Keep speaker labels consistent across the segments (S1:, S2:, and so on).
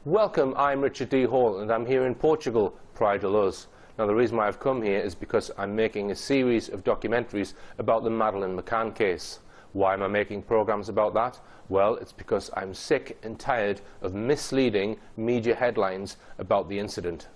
S1: Welcome, I'm Richard D. Hall and I'm here in Portugal, Praia de Luz. Now the reason why I've come here is because I'm making a series of documentaries about the Madeleine McCann case. Why am I making programs about that? Well, it's because I'm sick and tired of misleading media headlines about the incident.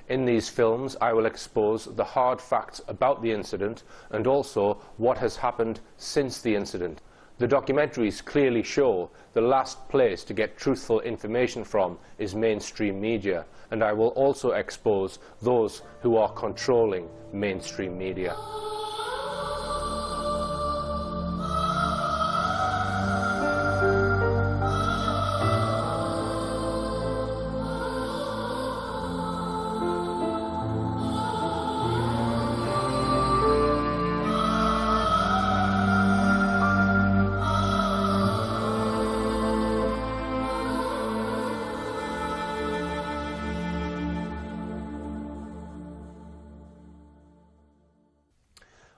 S1: In these films I will expose the hard facts about the incident and also what has happened since the incident. The documentaries clearly show the last place to get truthful information from is mainstream media, and I will also expose those who are controlling mainstream media.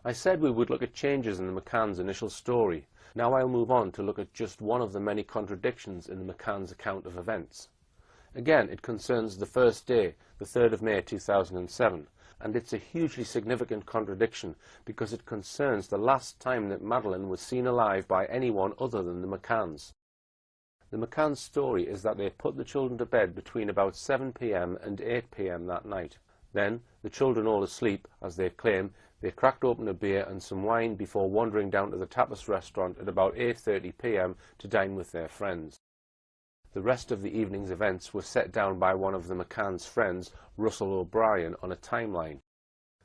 S1: I said we would look at changes in the McCann's initial story. Now I'll move on to look at just one of the many contradictions in the McCann's account of events. Again, it concerns the first day, the 3rd of May 2007, and it's a hugely significant contradiction because it concerns the last time that Madeleine was seen alive by anyone other than the McCanns. The McCann's story is that they put the children to bed between about 7 p.m. and 8 p.m. that night. Then, the children all asleep, as they claim, they cracked open a beer and some wine before wandering down to the tapas restaurant at about 8:30 p.m. to dine with their friends. The rest of the evening's events were set down by one of the McCann's friends, Russell O'Brien, on a timeline.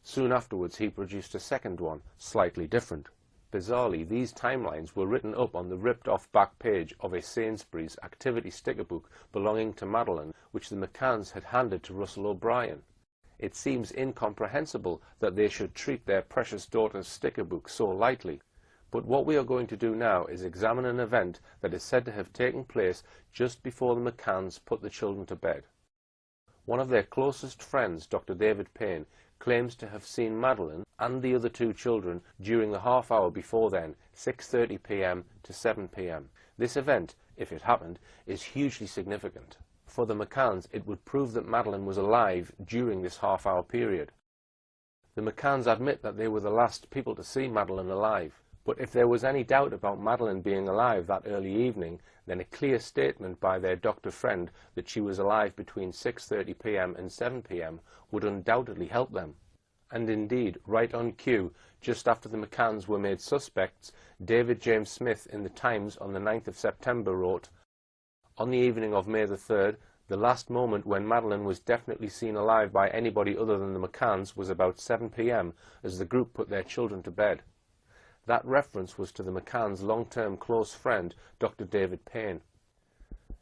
S1: Soon afterwards he produced a second one, slightly different. Bizarrely, these timelines were written up on the ripped-off back page of a Sainsbury's activity sticker book belonging to Madeleine, which the McCanns had handed to Russell O'Brien. It seems incomprehensible that they should treat their precious daughter's sticker book so lightly. But what we are going to do now is examine an event that is said to have taken place just before the McCanns put the children to bed. One of their closest friends, Dr. David Payne, claims to have seen Madeleine and the other two children during the half hour before then, 6:30 p.m. to 7 p.m. This event, if it happened, is hugely significant. For the McCanns, it would prove that Madeleine was alive during this half-hour period. The McCanns admit that they were the last people to see Madeleine alive, but if there was any doubt about Madeleine being alive that early evening, then a clear statement by their doctor friend that she was alive between 6:30 p.m. and 7 p.m. would undoubtedly help them. And indeed, right on cue, just after the McCanns were made suspects, David James Smith in the Times on the 9th of September wrote, "On the evening of May the 3rd, the last moment when Madeleine was definitely seen alive by anybody other than the McCanns was about 7 p.m. as the group put their children to bed." That reference was to the McCanns' long-term close friend, Dr. David Payne.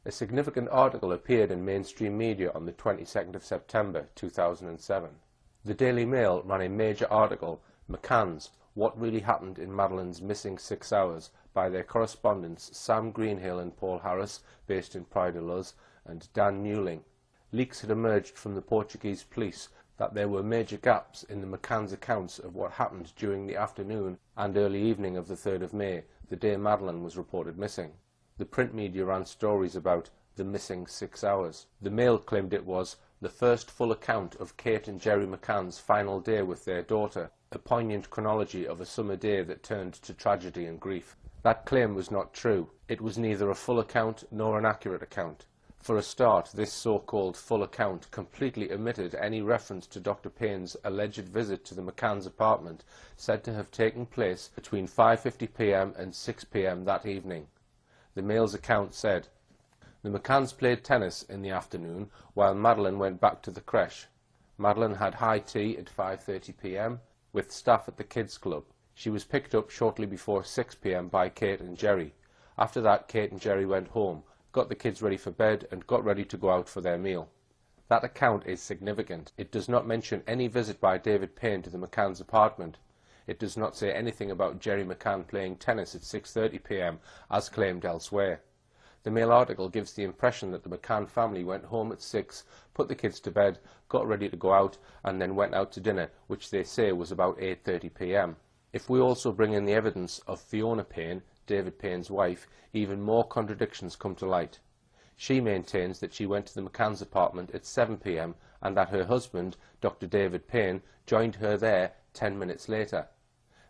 S1: A significant article appeared in mainstream media on the 22nd of September 2007. The Daily Mail ran a major article, "McCanns, What Really Happened in Madeleine's Missing 6 Hours," by their correspondents Sam Greenhill and Paul Harris, based in Praia de Luz, and Dan Newling. Leaks had emerged from the Portuguese police that there were major gaps in the McCanns' accounts of what happened during the afternoon and early evening of the 3rd of May, the day Madeleine was reported missing. The print media ran stories about the missing 6 hours. The Mail claimed it was the first full account of Kate and Jerry McCann's final day with their daughter, a poignant chronology of a summer day that turned to tragedy and grief. That claim was not true. It was neither a full account nor an accurate account. For a start, this so-called full account completely omitted any reference to Dr. Payne's alleged visit to the McCann's apartment, said to have taken place between 5:50 p.m. and 6 p.m. that evening. The Mail's account said, "The McCanns played tennis in the afternoon while Madeleine went back to the creche. Madeleine had high tea at 5:30 p.m. with staff at the kids' club. She was picked up shortly before 6 p.m. by Kate and Jerry. After that, Kate and Jerry went home, got the kids ready for bed and got ready to go out for their meal." That account is significant. It does not mention any visit by David Payne to the McCann's apartment. It does not say anything about Jerry McCann playing tennis at 6:30 p.m. as claimed elsewhere. The Mail article gives the impression that the McCann family went home at 6, put the kids to bed, got ready to go out, and then went out to dinner, which they say was about 8:30 p.m. If we also bring in the evidence of Fiona Payne, David Payne's wife, even more contradictions come to light. She maintains that she went to the McCann's apartment at 7 p.m. and that her husband, Dr. David Payne, joined her there 10 minutes later.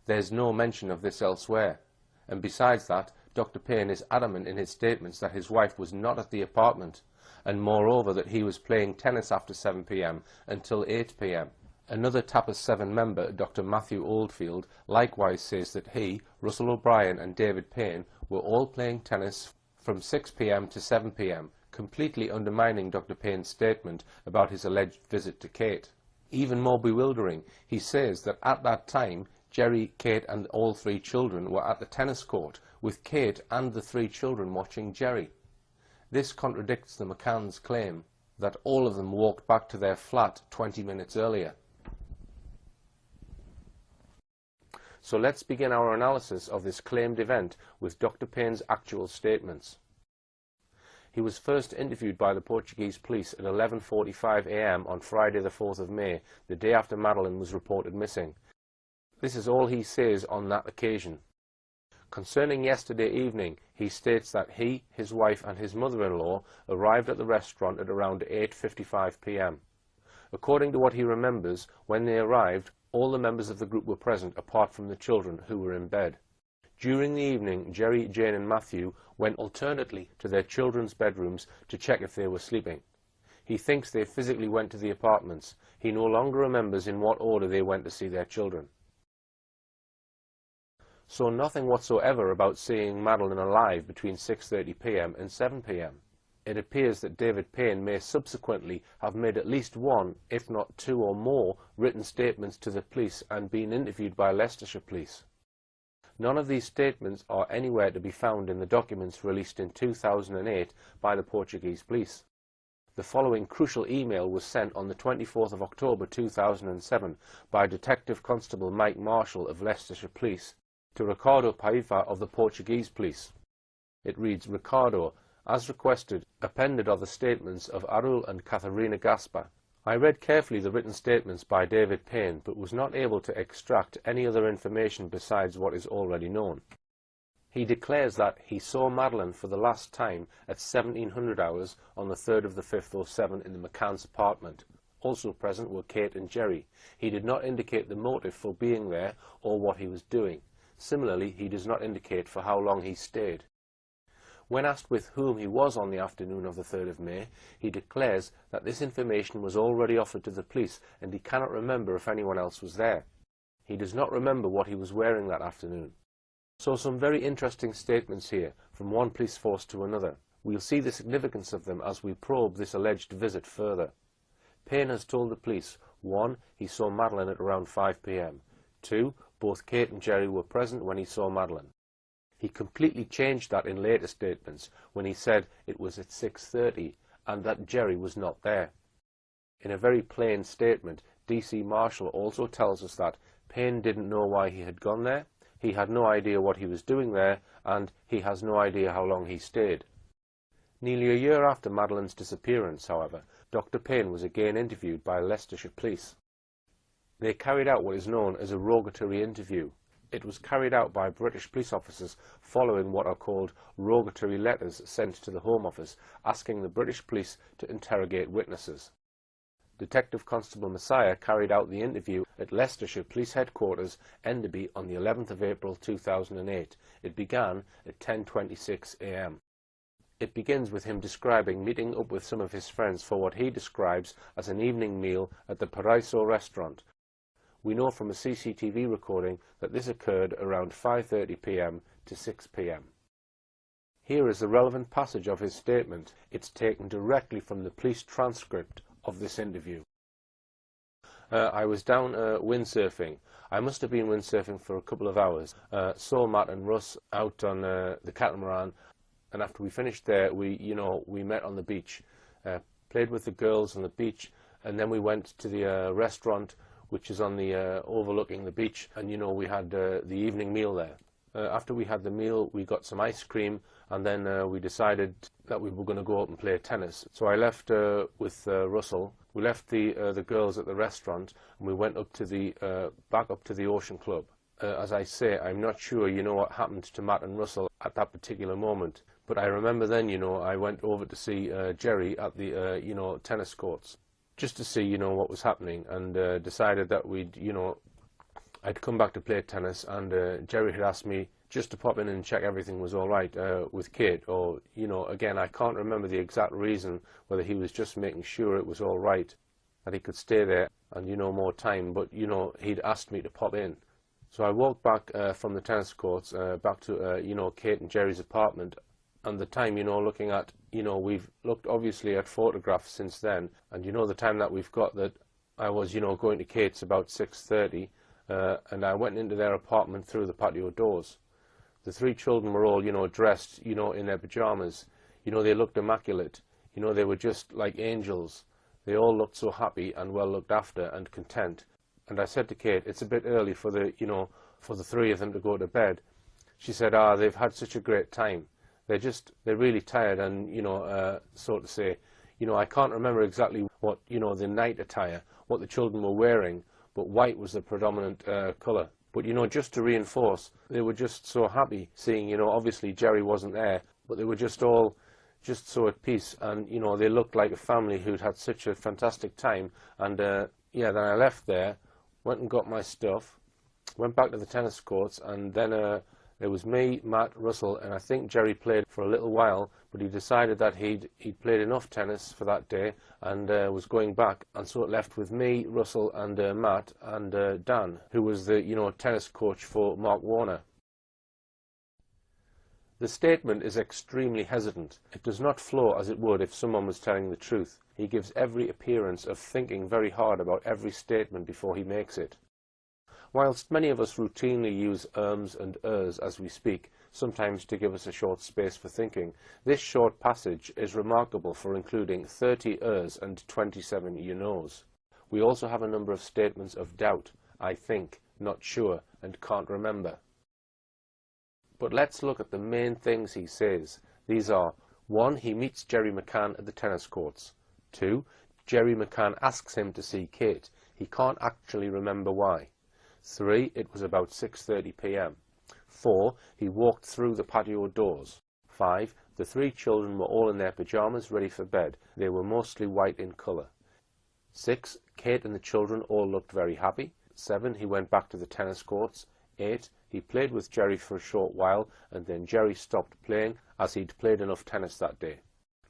S1: There's no mention of this elsewhere. And besides that, Dr. Payne is adamant in his statements that his wife was not at the apartment, and moreover that he was playing tennis after 7 p.m. until 8 p.m. Another Tapas 7 member, Dr. Matthew Oldfield, likewise says that he, Russell O'Brien and David Payne were all playing tennis from 6 p.m. to 7 p.m, completely undermining Dr. Payne's statement about his alleged visit to Kate. Even more bewildering, he says that at that time, Jerry, Kate and all 3 children were at the tennis court, with Kate and the 3 children watching Jerry. This contradicts the McCann's claim that all of them walked back to their flat 20 minutes earlier. So let's begin our analysis of this claimed event with Dr. Payne's actual statements. He was first interviewed by the Portuguese police at 11:45 a.m. on Friday the 4th of May, the day after Madeline was reported missing. This is all he says on that occasion. Concerning yesterday evening, he states that he, his wife and his mother-in-law arrived at the restaurant at around 8:55 p.m. According to what he remembers, when they arrived, all the members of the group were present apart from the children, who were in bed. During the evening, Jerry, Jane and Matthew went alternately to their children's bedrooms to check if they were sleeping. He thinks they physically went to the apartments. He no longer remembers in what order they went to see their children. So nothing whatsoever about seeing Madeline alive between 6:30 p.m. and 7 p.m. It appears that David Payne may subsequently have made at least one, if not 2 or more, written statements to the police and been interviewed by Leicestershire police. None of these statements are anywhere to be found in the documents released in 2008 by the Portuguese police. The following crucial email was sent on the 24th of October 2007 by Detective Constable Mike Marshall of Leicestershire Police to Ricardo Paiva of the Portuguese police. It reads, "Ricardo, as requested, appended are the statements of Arul and Katharina Gaspar. I read carefully the written statements by David Payne, but was not able to extract any other information besides what is already known. He declares that he saw Madeline for the last time at 1700 hours on the 3rd of the 5th '07 in the McCann's apartment. Also present were Kate and Jerry. He did not indicate the motive for being there or what he was doing. Similarly, he does not indicate for how long he stayed. When asked with whom he was on the afternoon of the 3rd of May, he declares that this information was already offered to the police and he cannot remember if anyone else was there. He does not remember what he was wearing that afternoon." So some very interesting statements here from one police force to another. We'll see the significance of them as we probe this alleged visit further. Payne has told the police, 1. He saw Madeline at around 5 p.m. 2. Both Kate and Jerry were present when he saw Madeline. He completely changed that in later statements when he said it was at 6:30 and that Jerry was not there. In a very plain statement, DC Marshall also tells us that Payne didn't know why he had gone there, he had no idea what he was doing there, and he has no idea how long he stayed. Nearly a year after Madeline's disappearance, however, Dr. Payne was again interviewed by Leicestershire Police. They carried out what is known as a rogatory interview. It was carried out by British police officers following what are called rogatory letters sent to the Home Office asking the British police to interrogate witnesses. Detective Constable Messiah carried out the interview at Leicestershire Police Headquarters, Enderby, on the 11th of April 2008. It began at 10:26 a.m. It begins with him describing meeting up with some of his friends for what he describes as an evening meal at the Paraiso restaurant. We know from a CCTV recording that this occurred around 5:30 p.m. to 6 p.m. Here is the relevant passage of his statement. It's taken directly from the police transcript of this interview. I was down windsurfing. I must have been windsurfing for a couple of hours. Saw Matt and Russ out on the catamaran, and after we finished there, we met on the beach, played with the girls on the beach, and then we went to the restaurant, which is on the overlooking the beach, and we had the evening meal there. After we had the meal, we got some ice cream, and then we decided that we were going to go out and play tennis. So I left with Russell. We left the girls at the restaurant, and we went up to the back up to the Ocean Club. As I say, I'm not sure what happened to Matt and Russell at that particular moment, But I remember then, I went over to see Jerry at the, tennis courts, just to see, what was happening, and decided that I'd come back to play tennis, and Jerry had asked me just to pop in and check everything was all right with Kate, or, again, I can't remember the exact reason, whether he was just making sure it was all right, that he could stay there and, more time, but, he'd asked me to pop in. So I walked back from the tennis courts back to, Kate and Jerry's apartment, and the time, looking at, we've looked obviously at photographs since then, and the time that we've got, that I was, going to Kate's about 6:30, and I went into their apartment through the patio doors. The three children were all, dressed, in their pajamas. They looked immaculate. They were just like angels. They all looked so happy and well looked after and content. And I said to Kate, it's a bit early for the, for the three of them to go to bed. She said, they've had such a great time. They're really tired, and, so to say, I can't remember exactly what, the night attire, what the children were wearing, but white was the predominant colour. But, just to reinforce, they were just so happy seeing, obviously Jerry wasn't there, but they were just all just so at peace, and, they looked like a family who'd had such a fantastic time. And, then I left there, went and got my stuff, went back to the tennis courts, and then there was me, Matt, Russell, and I think Jerry played for a little while, but he decided that he'd played enough tennis for that day and was going back, and so it left with me, Russell, and Matt, and Dan, who was the tennis coach for Mark Warner. The statement is extremely hesitant. It does not flow as it would if someone was telling the truth. He gives every appearance of thinking very hard about every statement before he makes it. Whilst many of us routinely use ums and ers as we speak, sometimes to give us a short space for thinking, this short passage is remarkable for including 30 ers and 27 you knows. We also have a number of statements of doubt, I think, not sure, and can't remember. But let's look at the main things he says. These are: 1. He meets Jerry McCann at the tennis courts. 2. Jerry McCann asks him to see Kate. He can't actually remember why. 3. It was about 6:30 p.m. 4. He walked through the patio doors. 5. The three children were all in their pajamas ready for bed. They were mostly white in colour. 6. Kate and the children all looked very happy. 7. He went back to the tennis courts. 8. He played with Jerry for a short while, and then Jerry stopped playing as he'd played enough tennis that day.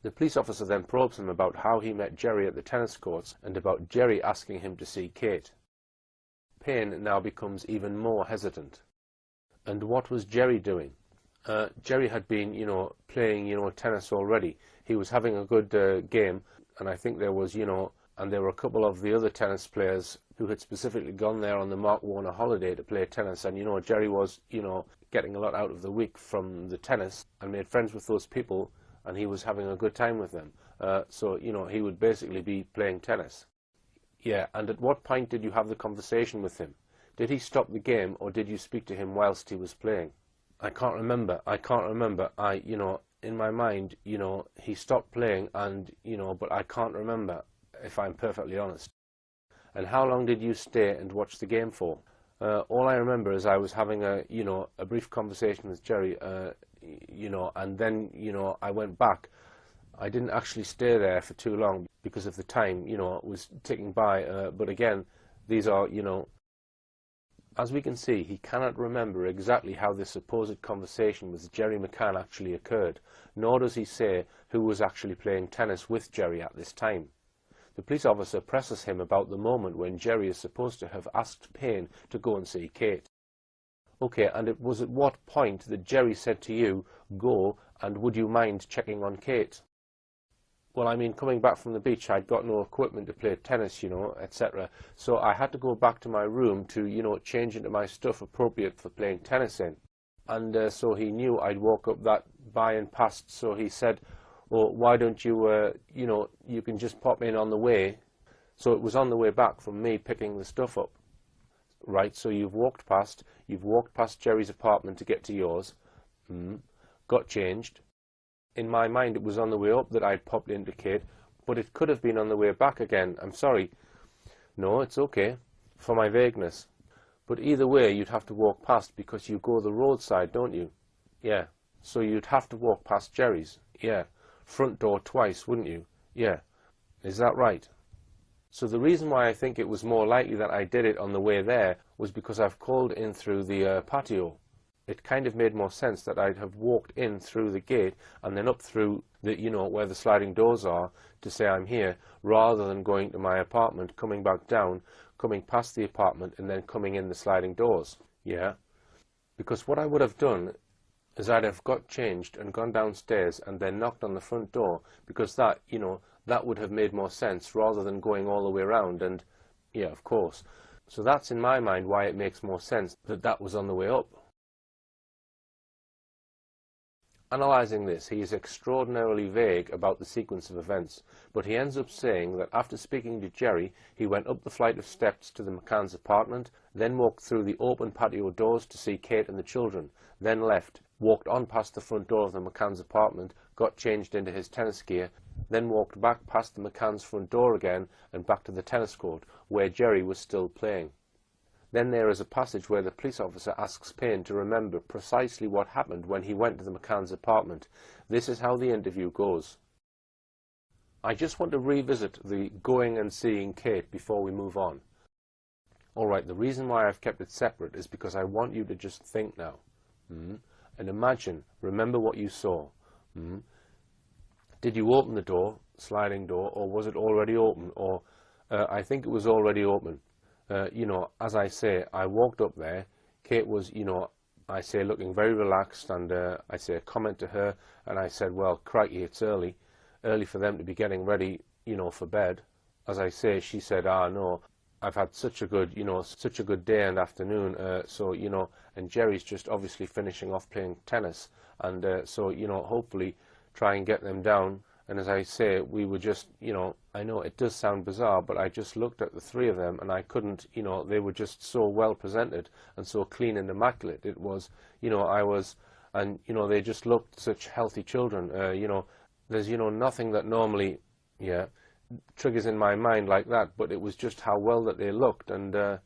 S1: The police officer then probes him about how he met Jerry at the tennis courts and about Jerry asking him to see Kate. Payne now becomes even more hesitant. And what was Jerry doing? Jerry had been, playing, tennis already. He was having a good game, and I think there was, and there were a couple of the other tennis players who had specifically gone there on the Mark Warner holiday to play tennis, and, Jerry was, getting a lot out of the week from the tennis and made friends with those people, and he was having a good time with them. So, he would basically be playing tennis. Yeah, and at what point did you have the conversation with him? Did he stop the game, or did you speak to him whilst he was playing? I can't remember. In my mind, he stopped playing, and, but I can't remember, if I'm perfectly honest. And how long did you stay and watch the game for? All I remember is I was having a brief conversation with Jerry, and then, I went back. I didn't actually stay there for too long because of the time, it was ticking by. But again, these are, as we can see, he cannot remember exactly how this supposed conversation with Jerry McCann actually occurred, nor does he say who was actually playing tennis with Jerry at this time. The police officer presses him about the moment when Jerry is supposed to have asked Payne to go and see Kate. Okay, and it was at what point that Jerry said to you, go, and would you mind checking on Kate? Well, I mean, coming back from the beach, I'd got no equipment to play tennis, etc. So I had to go back to my room to, change into my stuff appropriate for playing tennis in. And so he knew I'd walk up that by and past, so he said, well, why don't you, you can just pop in on the way. So it was on the way back from me picking the stuff up. Right, so you've walked past Jerry's apartment to get to yours, got changed. In my mind, it was on the way up that I'd popped into Kate, but it could have been on the way back again. I'm sorry. No, it's okay, for my vagueness. But either way, you'd have to walk past because you go the roadside, don't you? Yeah. So you'd have to walk past Jerry's. Yeah. Front door twice, wouldn't you? Yeah. Is that right? So the reason why I think it was more likely that I did it on the way there was because I've called in through the patio. It kind of made more sense that I'd have walked in through the gate and then up through the, where the sliding doors are to say I'm here, rather than going to my apartment, coming back down, coming past the apartment and then coming in the sliding doors. Yeah. Because what I would have done is I'd have got changed and gone downstairs and then knocked on the front door, because that, that would have made more sense rather than going all the way around. And yeah, of course. So that's in my mind why it makes more sense that that was on the way up. Analysing this, he is extraordinarily vague about the sequence of events, but he ends up saying that after speaking to Jerry, he went up the flight of steps to the McCann's apartment, then walked through the open patio doors to see Kate and the children, then left, walked on past the front door of the McCann's apartment, got changed into his tennis gear, then walked back past the McCann's front door again and back to the tennis court, where Jerry was still playing. Then there is a passage where the police officer asks Payne to remember precisely what happened when he went to the McCann's apartment. This is how the interview goes. I just want to revisit the going and seeing Kate before we move on. Alright, the reason why I've kept it separate is because I want you to just think now. And imagine, remember what you saw. Did you open the door, sliding door, or was it already open? Or I think it was already open. As I say, I walked up there. Kate was, I say, looking very relaxed, and I say a comment to her, and I said, well, crikey, it's early for them to be getting ready, for bed. As I say, she said, no, I've had such a good, such a good day and afternoon, and Jerry's just obviously finishing off playing tennis, and hopefully try and get them down. And as I say, we were just, I know it does sound bizarre, but I just looked at the three of them and I couldn't, they were just so well presented and so clean and immaculate. It was, and, they just looked such healthy children. There's, nothing that normally, triggers in my mind like that, but it was just how well that they looked. And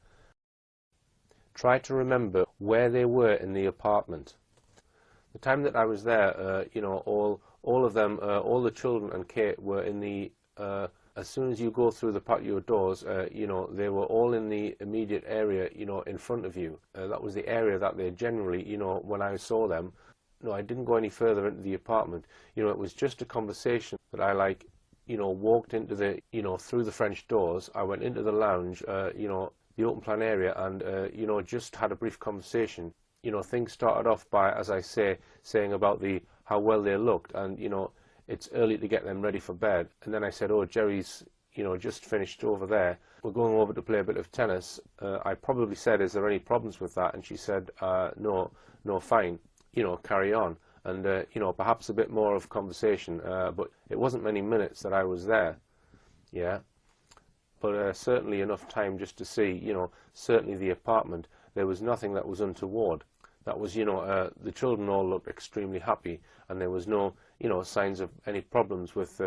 S1: try to remember where they were in the apartment. The time that I was there, all of them, all the children and Kate were in the, as soon as you go through the patio doors, they were all in the immediate area, in front of you. That was the area that they generally, when I saw them, I didn't go any further into the apartment. It was just a conversation that I walked into the, through the French doors. I went into the lounge, the open plan area, and, just had a brief conversation. Things started off by, as I say, saying about how well they looked, and it's early to get them ready for bed. And then I said, oh, Jerry's just finished over there, we're going over to play a bit of tennis. I probably said, is there any problems with that? And she said, no, fine, carry on. And perhaps a bit more of conversation, but it wasn't many minutes that I was there. But certainly enough time just to see, certainly the apartment. There was nothing that was untoward. That was, the children all looked extremely happy, and there was no, signs of any problems with,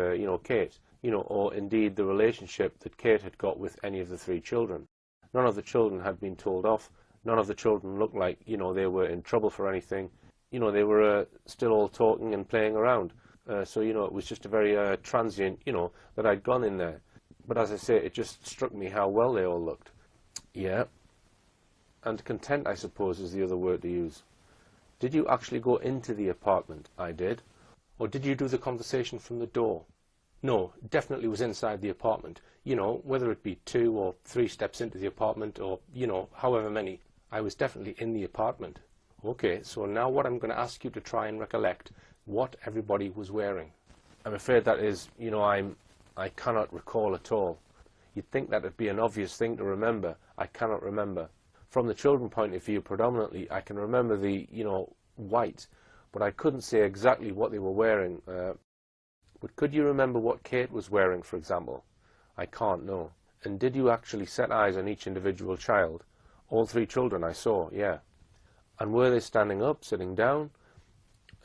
S1: Kate, or indeed the relationship that Kate had got with any of the three children. None of the children had been told off. None of the children looked like, they were in trouble for anything. They were still all talking and playing around. So, it was just a very transient, that I'd gone in there. But as I say, it just struck me how well they all looked. Yeah. And content, I suppose, is the other word to use. Did you actually go into the apartment? I did. Or did you do the conversation from the door? No, definitely was inside the apartment. Whether it be 2 or 3 steps into the apartment, or, however many. I was definitely in the apartment. Okay, so now what I'm going to ask you to try and recollect what everybody was wearing. I'm afraid that is, I cannot recall at all. You'd think that would be an obvious thing to remember. I cannot remember. From the children point of view, predominantly, I can remember the, white, but I couldn't say exactly what they were wearing. But could you remember what Kate was wearing, for example? I can't, no. And did you actually set eyes on each individual child? All 3 children I saw, yeah. And were they standing up, sitting down?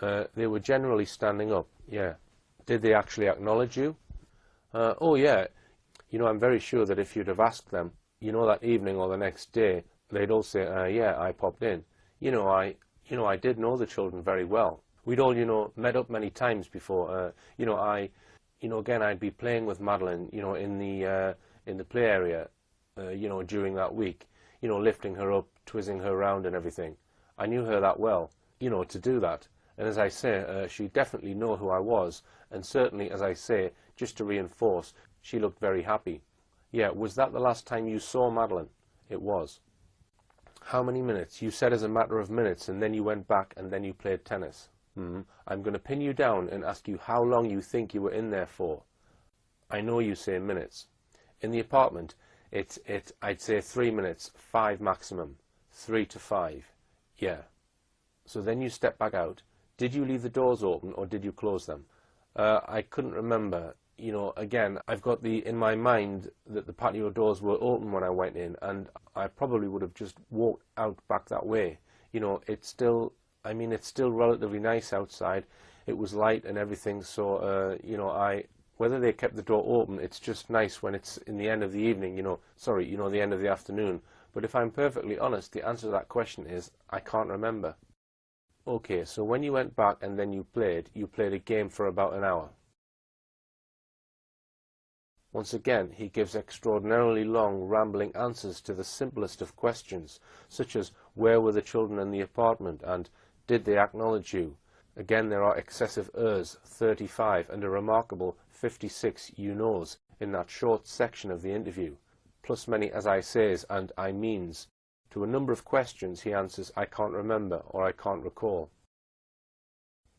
S1: They were generally standing up, yeah. Did they actually acknowledge you? Oh, yeah. I'm very sure that if you'd have asked them, that evening or the next day, they'd all say, yeah, I popped in. I did know the children very well. We'd all, met up many times before. Again, I'd be playing with Madeline, in the play area, during that week, lifting her up, twizzling her around and everything. I knew her that well, to do that. And as I say, she definitely knew who I was, and certainly, as I say, just to reinforce, she looked very happy. Yeah, was that the last time you saw Madeline? It was. How many minutes? You said as a matter of minutes, and then you went back, and then you played tennis. I'm going to pin you down and ask you how long you think you were in there for. I know you say minutes. In the apartment, I'd say 3 minutes, 5 maximum. 3 to 5. Yeah. So then you stepped back out. Did you leave the doors open, or did you close them? I couldn't remember. Again, I've got in my mind that the patio doors were open when I went in, and I probably would have just walked out back that way. It's still relatively nice outside. It was light and everything, so, whether they kept the door open, it's just nice when it's in the end of the evening, the end of the afternoon. But if I'm perfectly honest, the answer to that question is, I can't remember. Okay, so when you went back and then you played a game for about an hour. Once again, he gives extraordinarily long, rambling answers to the simplest of questions, such as, where were the children in the apartment, and did they acknowledge you? Again, there are excessive ers, 35, and a remarkable 56 you knows in that short section of the interview, plus many as I says and I means. To a number of questions he answers, I can't remember, or I can't recall.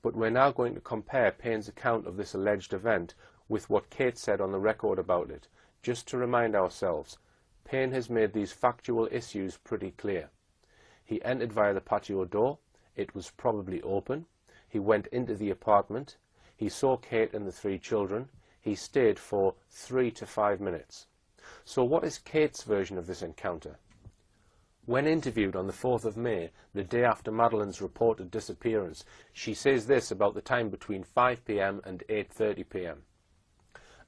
S1: But we're now going to compare Payne's account of this alleged event with what Kate said on the record about it, just to remind ourselves. Payne has made these factual issues pretty clear. He entered via the patio door. It was probably open. He went into the apartment. He saw Kate and the 3 children. He stayed for 3 to 5 minutes. So what is Kate's version of this encounter? When interviewed on the 4th of May, the day after Madeline's reported disappearance, she says this about the time between 5 p.m. and 8:30 p.m.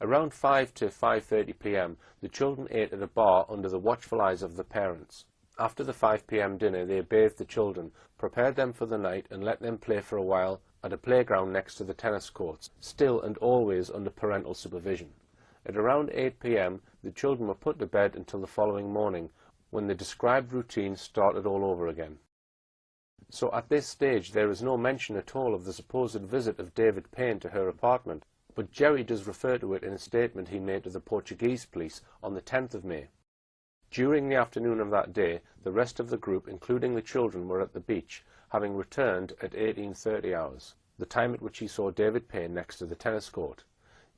S1: Around 5 to 5:30 p.m., the children ate at a bar under the watchful eyes of the parents. After the 5 p.m. dinner, they bathed the children, prepared them for the night, and let them play for a while at a playground next to the tennis courts, still and always under parental supervision. At around 8 p.m., the children were put to bed until the following morning, when the described routine started all over again. So at this stage, there is no mention at all of the supposed visit of David Payne to her apartment, but Jerry does refer to it in a statement he made to the Portuguese police on the 10th of May. During the afternoon of that day, the rest of the group, including the children, were at the beach, having returned at 18:30 hours, the time at which he saw David Payne next to the tennis court.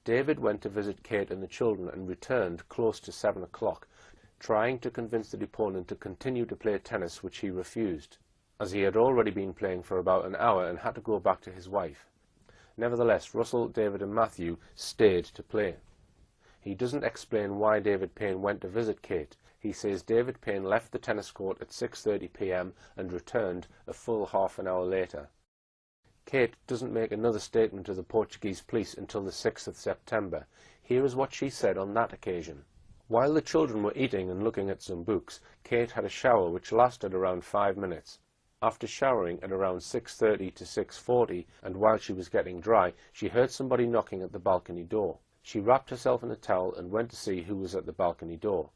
S1: David went to visit Kate and the children and returned close to 7 o'clock, trying to convince the deponent to continue to play tennis, which he refused, as he had already been playing for about an hour and had to go back to his wife. Nevertheless, Russell, David and Matthew stayed to play. He doesn't explain why David Payne went to visit Kate. He says David Payne left the tennis court at 6:30 p.m. and returned a full half an hour later. Kate doesn't make another statement to the Portuguese police until the 6th of September. Here is what she said on that occasion. While the children were eating and looking at some books, Kate had a shower which lasted around 5 minutes. After showering at around 6:30 to 6:40, and while she was getting dry, she heard somebody knocking at the balcony door. She wrapped herself in a towel and went to see who was at the balcony door.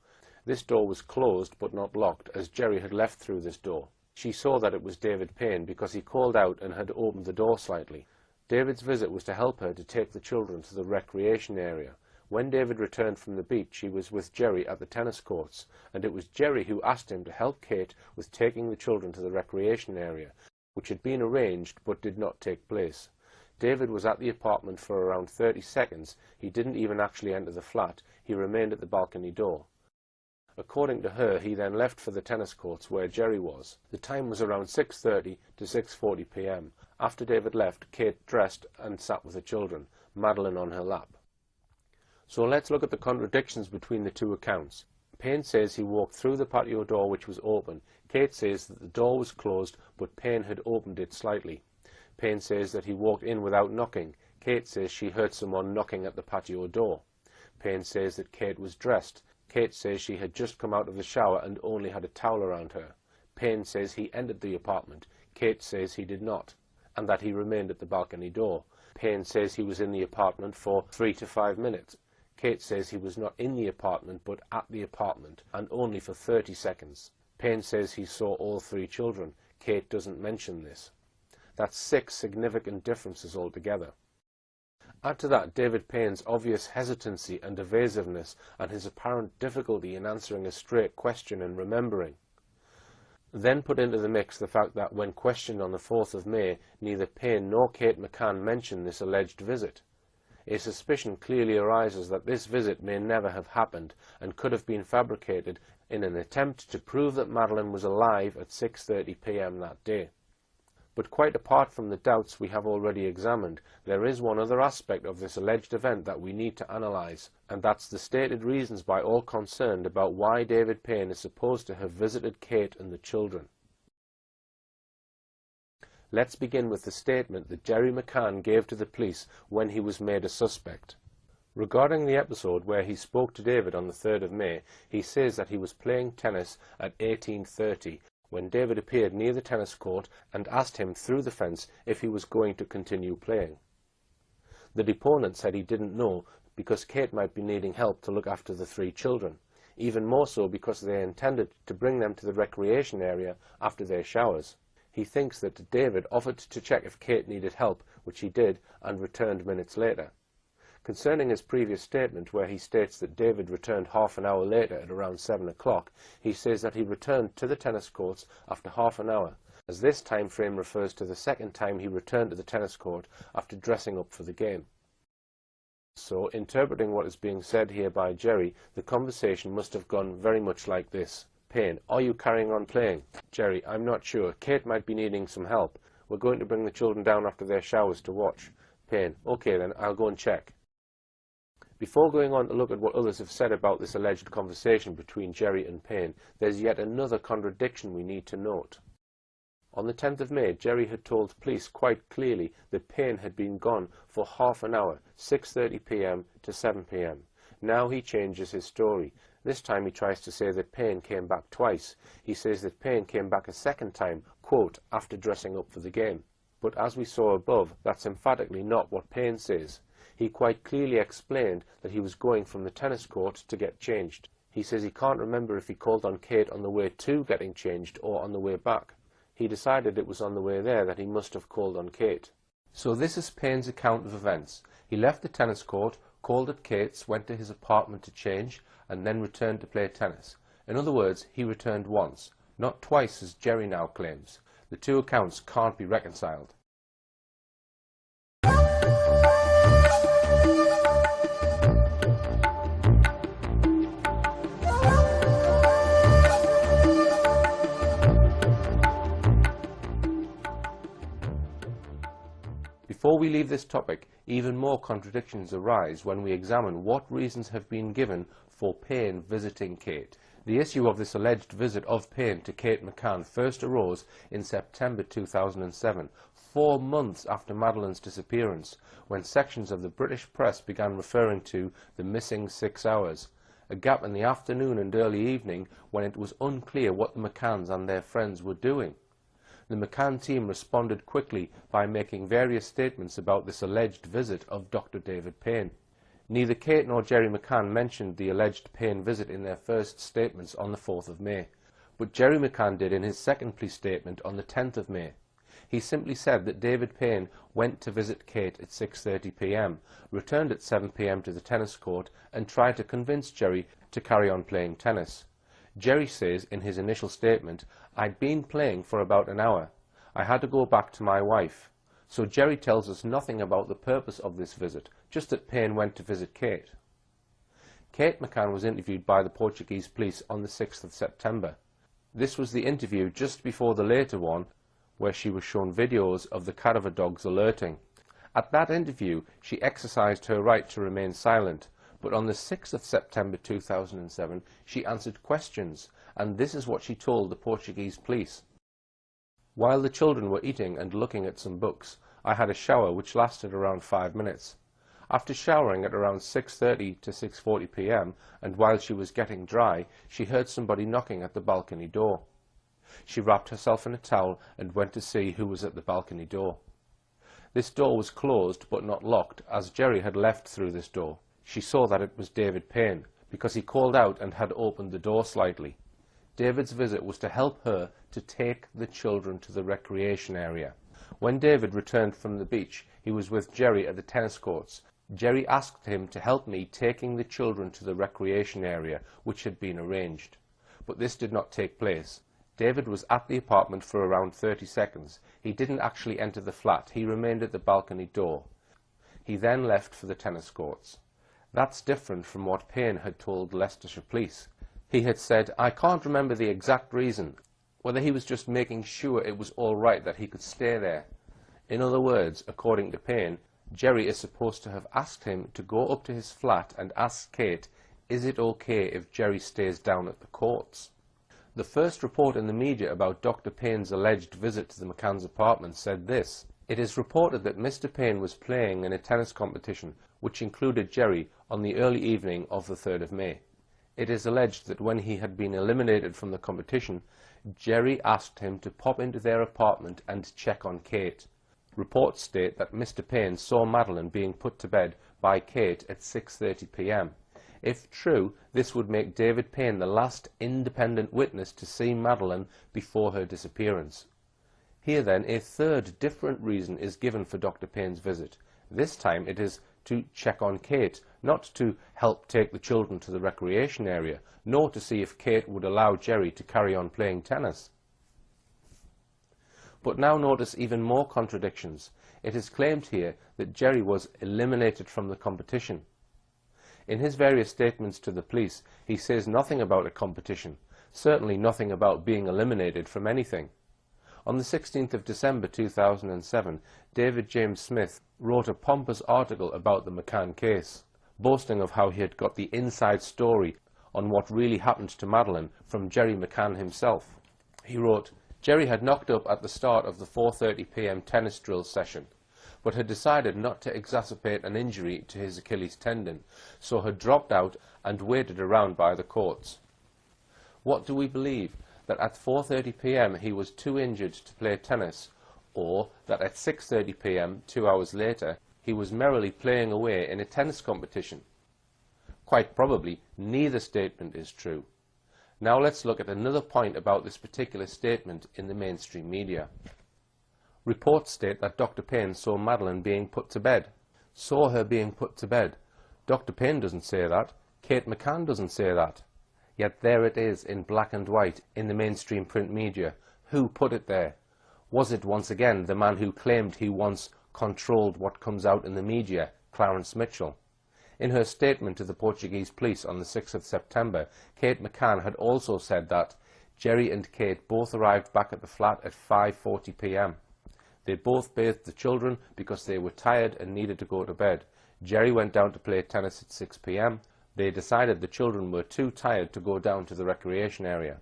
S1: This door was closed but not locked, as Jerry had left through this door. She saw that it was David Payne because he called out and had opened the door slightly. David's visit was to help her to take the children to the recreation area. When David returned from the beach, he was with Jerry at the tennis courts, and it was Jerry who asked him to help Kate with taking the children to the recreation area, which had been arranged but did not take place. David was at the apartment for around 30 seconds. He didn't even actually enter the flat. He remained at the balcony door. According to her, he then left for the tennis courts where Jerry was. The time was around 6:30 to 6:40 p.m. After David left, Kate dressed and sat with the children, Madeline on her lap. So let's look at the contradictions between the two accounts. Payne says he walked through the patio door which was open. Kate says that the door was closed, but Payne had opened it slightly. Payne says that he walked in without knocking. Kate says she heard someone knocking at the patio door. Payne says that Kate was dressed. Kate says she had just come out of the shower and only had a towel around her. Payne says he entered the apartment. Kate says he did not. and that he remained at the balcony door. Payne says he was in the apartment for 3 to 5 minutes. Kate says he was not in the apartment but at the apartment, and only for 30 seconds. Payne says he saw all 3 children. Kate doesn't mention this. That's 6 significant differences altogether. Add to that David Payne's obvious hesitancy and evasiveness and his apparent difficulty in answering a straight question and remembering. Then put into the mix the fact that when questioned on the 4th of May, neither Payne nor Kate McCann mentioned this alleged visit. A suspicion clearly arises that this visit may never have happened and could have been fabricated in an attempt to prove that Madeline was alive at 6:30 p.m. that day. But quite apart from the doubts we have already examined, there is one other aspect of this alleged event that we need to analyse, and that's the stated reasons by all concerned about why David Payne is supposed to have visited Kate and the children. Let's begin with the statement that Jerry McCann gave to the police when he was made a suspect. Regarding the episode where he spoke to David on the 3rd of May, he says that he was playing tennis at 18:30 when David appeared near the tennis court and asked him through the fence if he was going to continue playing. The deponent said he didn't know because Kate might be needing help to look after the 3 children, even more so because they intended to bring them to the recreation area after their showers. He thinks that David offered to check if Kate needed help, which he did, and returned minutes later. Concerning his previous statement, where he states that David returned half an hour later at around 7 o'clock, he says that he returned to the tennis courts after half an hour, as this time frame refers to the second time he returned to the tennis court after dressing up for the game. So, interpreting what is being said here by Jerry, the conversation must have gone very much like this. Payne: are you carrying on playing? Jerry: I'm not sure. Kate might be needing some help. We're going to bring the children down after their showers to watch. Payne: okay then, I'll go and check. Before going on to look at what others have said about this alleged conversation between Jerry and Payne, there's yet another contradiction we need to note. On the 10th of May, Jerry had told police quite clearly that Payne had been gone for half an hour, 6:30 p.m. to 7 p.m. Now he changes his story. This time he tries to say that Payne came back twice. He says that Payne came back a second time, quote, after dressing up for the game. But as we saw above, that's emphatically not what Payne says. He quite clearly explained that he was going from the tennis court to get changed. He says he can't remember if he called on Kate on the way to getting changed or on the way back. He decided it was on the way there that he must have called on Kate. So this is Payne's account of events. He left the tennis court, called at Kate's, went to his apartment to change, and then returned to play tennis. In other words, he returned once, not twice as Jerry now claims. The two accounts can't be reconciled. Before we leave this topic, even more contradictions arise when we examine what reasons have been given for Payne visiting Kate. The issue of this alleged visit of Payne to Kate McCann first arose in September 2007, 4 months after Madeline's disappearance, when sections of the British press began referring to the missing 6 hours, a gap in the afternoon and early evening when it was unclear what the McCanns and their friends were doing. The McCann team responded quickly by making various statements about this alleged visit of Dr. David Payne. Neither Kate nor Jerry McCann mentioned the alleged Payne visit in their first statements on the 4th of May, but Jerry McCann did in his second police statement on the 10th of May. He simply said that David Payne went to visit Kate at 6:30 p.m, returned at 7 p.m. to the tennis court, and tried to convince Jerry to carry on playing tennis. Jerry says in his initial statement, "I'd been playing for about an hour. I had to go back to my wife." So Jerry tells us nothing about the purpose of this visit, just that Payne went to visit Kate. Kate McCann was interviewed by the Portuguese police on the 6th of September. This was the interview just before the later one, where she was shown videos of the cadaver dogs alerting. At that interview, she exercised her right to remain silent, but on the 6th of September 2007, she answered questions, and this is what she told the Portuguese police. "While the children were eating and looking at some books, I had a shower which lasted around 5 minutes. After showering at around 6:30 to 6:40 p.m, and while she was getting dry, she heard somebody knocking at the balcony door. She wrapped herself in a towel and went to see who was at the balcony door. This door was closed but not locked, as Jerry had left through this door. She saw that it was David Payne, because he called out and had opened the door slightly. David's visit was to help her to take the children to the recreation area. When David returned from the beach, he was with Jerry at the tennis courts. Jerry asked him to help me taking the children to the recreation area, which had been arranged. But this did not take place. David was at the apartment for around 30 seconds. He didn't actually enter the flat. He remained at the balcony door. He then left for the tennis courts. That's different from what Payne had told Leicestershire Police. He had said, "I can't remember the exact reason," whether he was just making sure it was all right that he could stay there. In other words, according to Payne, Jerry is supposed to have asked him to go up to his flat and ask Kate, "Is it okay if Jerry stays down at the courts?" The first report in the media about Dr. Payne's alleged visit to the McCann's apartment said this: "It is reported that Mr. Payne was playing in a tennis competition which included Jerry on the early evening of the 3rd of May. It is alleged that when he had been eliminated from the competition, Jerry asked him to pop into their apartment and check on Kate. Reports state that Mr. Payne saw Madeline being put to bed by Kate at 6:30 p.m. If true, this would make David Payne the last independent witness to see Madeline before her disappearance. Here then, a third different reason is given for Dr. Payne's visit. This time it is to check on Kate, not to help take the children to the recreation area, nor to see if Kate would allow Jerry to carry on playing tennis. But now notice even more contradictions. It is claimed here that Jerry was eliminated from the competition. In his various statements to the police, he says nothing about a competition, certainly nothing about being eliminated from anything. On the 16th of December 2007, David James Smith wrote a pompous article about the McCann case, boasting of how he had got the inside story on what really happened to Madeline from Jerry McCann himself. He wrote, "Jerry had knocked up at the start of the 4:30 p.m. tennis drill session, but had decided not to exacerbate an injury to his Achilles tendon, so had dropped out and waited around by the courts. What do we believe? That at 4:30 p.m. he was too injured to play tennis, or that at 6:30 p.m., 2 hours later, he was merrily playing away in a tennis competition? Quite probably, neither statement is true. Now let's look at another point about this particular statement in the mainstream media. Reports state that Dr. Payne saw Madeline being put to bed. Saw her being put to bed. Dr. Payne doesn't say that. Kate McCann doesn't say that. Yet there it is in black and white in the mainstream print media. Who put it there? Was it once again the man who claimed he once controlled what comes out in the media, Clarence Mitchell? In her statement to the Portuguese police on the 6th of September, Kate McCann had also said that Jerry and Kate both arrived back at the flat at 5:40 p.m. They both bathed the children because they were tired and needed to go to bed. Jerry went down to play tennis at 6 p.m. They decided the children were too tired to go down to the recreation area.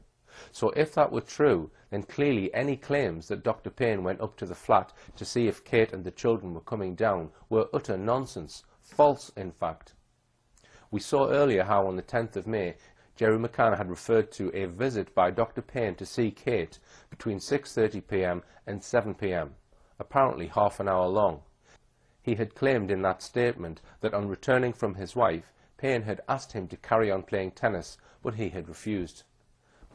S1: So if that were true, then clearly any claims that Dr. Payne went up to the flat to see if Kate and the children were coming down were utter nonsense, false in fact. We saw earlier how on the 10th of May, Jerry McCann had referred to a visit by Dr. Payne to see Kate between 6:30 p.m. and 7 p.m. apparently half an hour long. He had claimed in that statement that on returning from his wife, Payne had asked him to carry on playing tennis, but he had refused.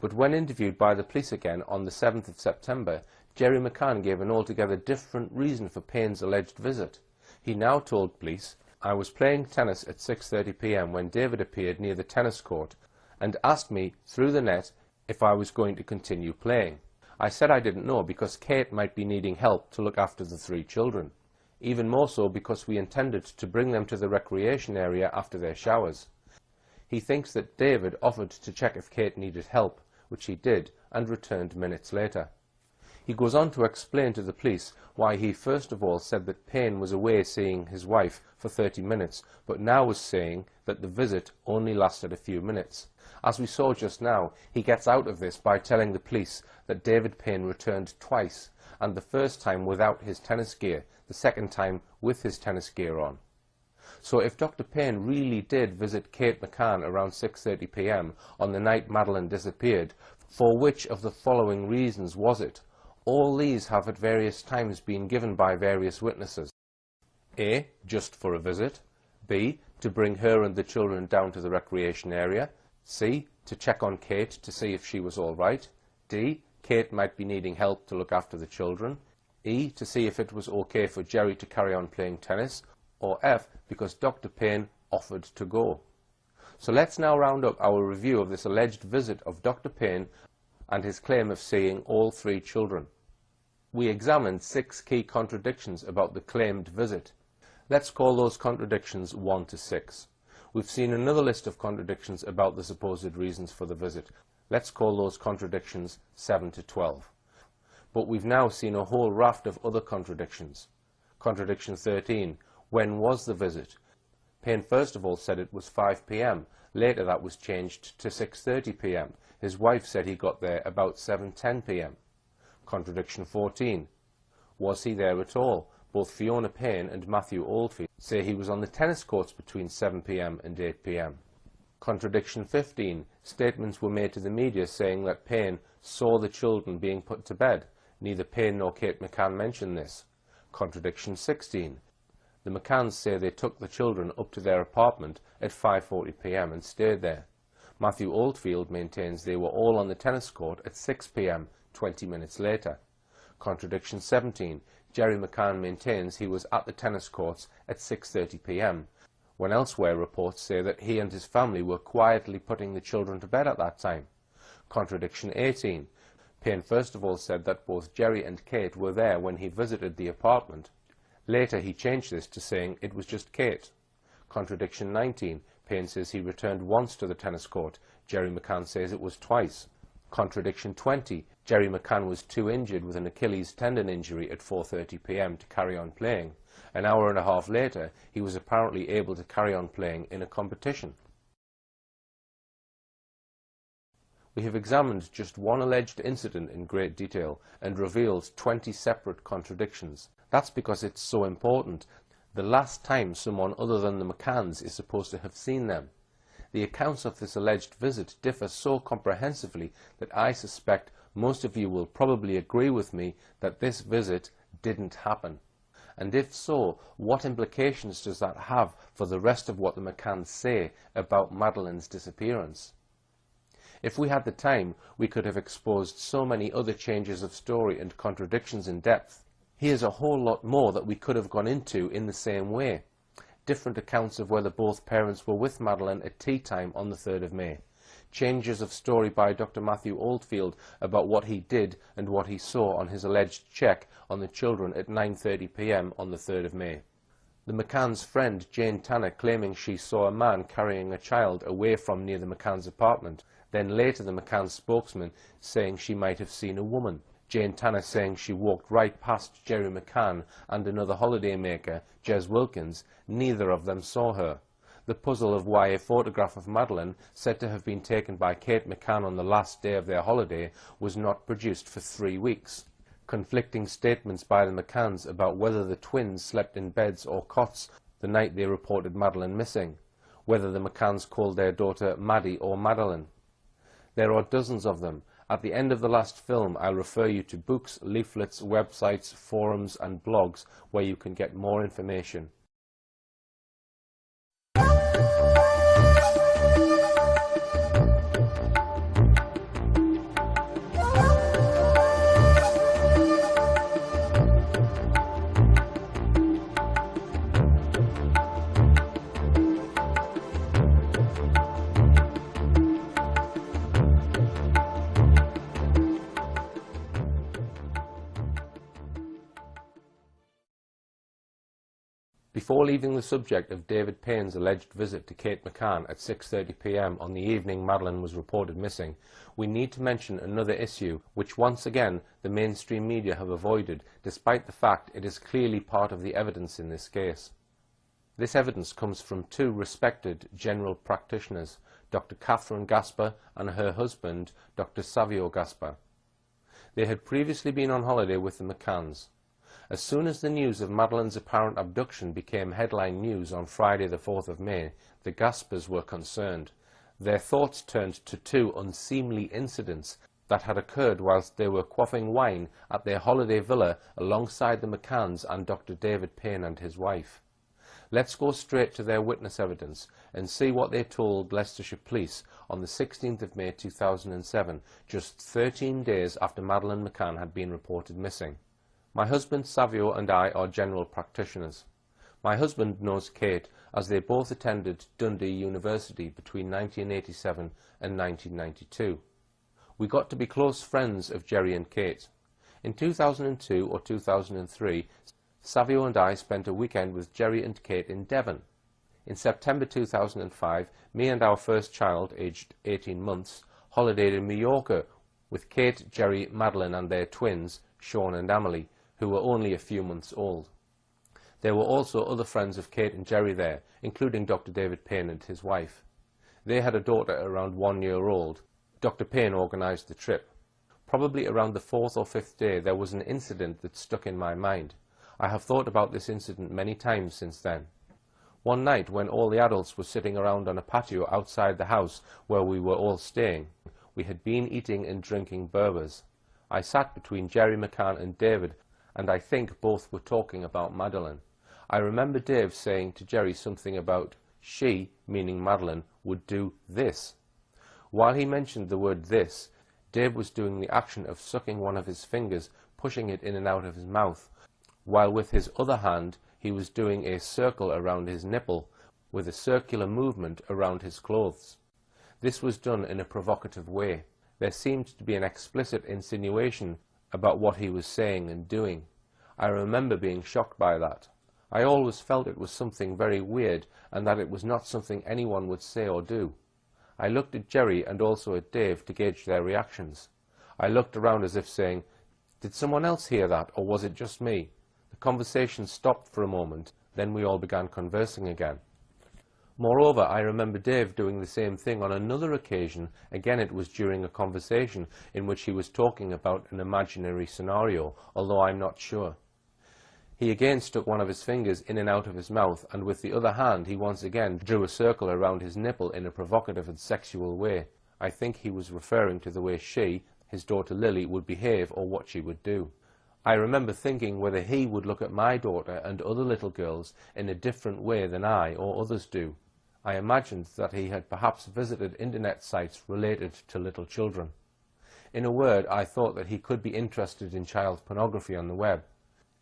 S1: But when interviewed by the police again on the 7th of September, Jerry McCann gave an altogether different reason for Payne's alleged visit. He now told police, "I was playing tennis at 6:30 p.m. when David appeared near the tennis court and asked me through the net if I was going to continue playing. I said I didn't know because Kate might be needing help to look after the 3 children. Even more so because we intended to bring them to the recreation area after their showers." He thinks that David offered to check if Kate needed help, which he did, and returned minutes later. He goes on to explain to the police why he first of all said that Payne was away seeing his wife for 30 minutes, but now was saying that the visit only lasted a few minutes. As we saw just now, he gets out of this by telling the police that David Payne returned twice, and the first time without his tennis gear, the second time with his tennis gear on. So if Dr. Payne really did visit Kate McCann around 6:30 p.m. on the night Madeline disappeared, for which of the following reasons was it? All these have at various times been given by various witnesses. A. Just for a visit. B. To bring her and the children down to the recreation area. C. To check on Kate to see if she was all right. D. Kate might be needing help to look after the children. E. To see if it was okay for Jerry to carry on playing tennis. Or F. Because Dr. Payne offered to go. So let's now round up our review of this alleged visit of Dr. Payne and his claim of seeing all 3 children. We examined 6 key contradictions about the claimed visit. Let's call those contradictions 1 to 6. We've seen another list of contradictions about the supposed reasons for the visit. Let's call those contradictions 7 to 12. But we've now seen a whole raft of other contradictions. Contradiction 13. When was the visit? Payne first of all said it was 5 p.m. Later that was changed to 6:30 p.m. His wife said he got there about 7:10 p.m. Contradiction 14. Was he there at all? Both Fiona Payne and Matthew Oldfield say he was on the tennis courts between 7 p.m. and 8 p.m. Contradiction 15. Statements were made to the media saying that Payne saw the children being put to bed. Neither Payne nor Kate McCann mentioned this. Contradiction 16. The McCanns say they took the children up to their apartment at 5:40 p.m. and stayed there. Matthew Oldfield maintains they were all on the tennis court at 6 p.m. 20 minutes later. Contradiction 17. Jerry McCann maintains he was at the tennis courts at 6:30 p.m, when elsewhere reports say that he and his family were quietly putting the children to bed at that time. Contradiction 18. Payne first of all said that both Jerry and Kate were there when he visited the apartment. Later he changed this to saying it was just Kate. Contradiction 19. Payne says he returned once to the tennis court. Jerry McCann says it was twice. Contradiction 20. Jerry McCann was too injured with an Achilles tendon injury at 4:30 p.m. to carry on playing. An hour and a half later, he was apparently able to carry on playing in a competition. We have examined just one alleged incident in great detail and revealed 20 separate contradictions. That's because it's so important. The last time someone other than the McCanns is supposed to have seen them. The accounts of this alleged visit differ so comprehensively that I suspect most of you will probably agree with me that this visit didn't happen. And if so, what implications does that have for the rest of what the McCanns say about Madeline's disappearance? If we had the time, we could have exposed so many other changes of story and contradictions in depth. Here's a whole lot more that we could have gone into in the same way. Different accounts of whether both parents were with Madeline at tea time on the 3rd of May. Changes of story by Dr. Matthew Oldfield about what he did and what he saw on his alleged check on the children at 9:30 p.m. on the 3rd of May. The McCann's friend Jane Tanner claiming she saw a man carrying a child away from near the McCann's apartment. Then later the McCann's spokesman saying she might have seen a woman. Jane Tanner saying she walked right past Jerry McCann and another holidaymaker, Jez Wilkins. Neither of them saw her. The puzzle of why a photograph of Madeline, said to have been taken by Kate McCann on the last day of their holiday, was not produced for 3 weeks. Conflicting statements by the McCanns about whether the twins slept in beds or cots the night they reported Madeline missing. Whether the McCanns called their daughter Maddie or Madeline. There are dozens of them. At the end of the last film, I'll refer you to books, leaflets, websites, forums and blogs where you can get more information. Before leaving the subject of David Payne's alleged visit to Kate McCann at 6:30 p.m. on the evening Madeline was reported missing, we need to mention another issue which once again the mainstream media have avoided, despite the fact it is clearly part of the evidence in this case. This evidence comes from 2 respected general practitioners, Dr. Catherine Gasper and her husband, Dr. Savio Gasper. They had previously been on holiday with the McCanns. As soon as the news of Madeline's apparent abduction became headline news on Friday the 4th of May, the Gaspers were concerned. Their thoughts turned to 2 unseemly incidents that had occurred whilst they were quaffing wine at their holiday villa alongside the McCanns and Dr. David Payne and his wife. Let's go straight to their witness evidence and see what they told Leicestershire Police on the 16th of May 2007, just 13 days after Madeleine McCann had been reported missing. My husband Savio and I are general practitioners. My husband knows Kate as they both attended Dundee University between 1987 and 1992. We got to be close friends of Jerry and Kate. In 2002 or 2003, Savio and I spent a weekend with Jerry and Kate in Devon. In September 2005, me and our first child, aged 18 months, holidayed in Mallorca with Kate, Jerry, Madeline and their twins, Sean and Amelie, who were only a few months old. There were also other friends of Kate and Jerry there, including Dr. David Payne and his wife. They had a daughter around 1 year old. Dr. Payne organised the trip. Probably around the 4th or 5th day there was an incident that stuck in my mind. I have thought about this incident many times since then. One night when all the adults were sitting around on a patio outside the house where we were all staying, we had been eating and drinking Berbers. I sat between Jerry McCann and David, and I think both were talking about Madeleine. I remember Dave saying to Jerry something about she, meaning Madeleine, would do this. While he mentioned the word this, Dave was doing the action of sucking one of his fingers, pushing it in and out of his mouth, while with his other hand he was doing a circle around his nipple, with a circular movement around his clothes. This was done in a provocative way. There seemed to be an explicit insinuation about what he was saying and doing. I remember being shocked by that. I always felt it was something very weird and that it was not something anyone would say or do. I looked at Jerry and also at Dave to gauge their reactions. I looked around as if saying, "Did someone else hear that, or was it just me?" The conversation stopped for a moment, then we all began conversing again. Moreover, I remember Dave doing the same thing on another occasion. Again, it was during a conversation in which he was talking about an imaginary scenario, although I'm not sure. He again stuck one of his fingers in and out of his mouth, and with the other hand he once again drew a circle around his nipple in a provocative and sexual way. I think he was referring to the way she, his daughter Lily, would behave or what she would do. I remember thinking whether he would look at my daughter and other little girls in a different way than I or others do. I imagined that he had perhaps visited internet sites related to little children. In a word, I thought that he could be interested in child pornography on the web.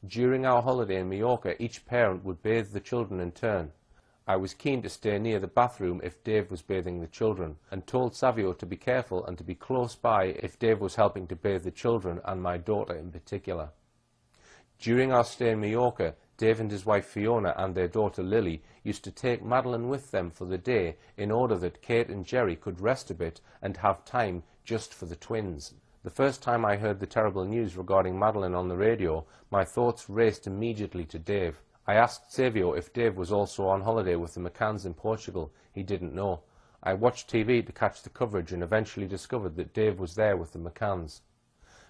S1: During our holiday in Mallorca, each parent would bathe the children in turn. I was keen to stay near the bathroom if Dave was bathing the children, and told Savio to be careful and to be close by if Dave was helping to bathe the children, and my daughter in particular. During our stay in Mallorca, Dave and his wife Fiona and their daughter Lily used to take Madeleine with them for the day in order that Kate and Jerry could rest a bit and have time just for the twins. The first time I heard the terrible news regarding Madeleine on the radio, my thoughts raced immediately to Dave. I asked Savio if Dave was also on holiday with the McCanns in Portugal. He didn't know. I watched TV to catch the coverage and eventually discovered that Dave was there with the McCanns.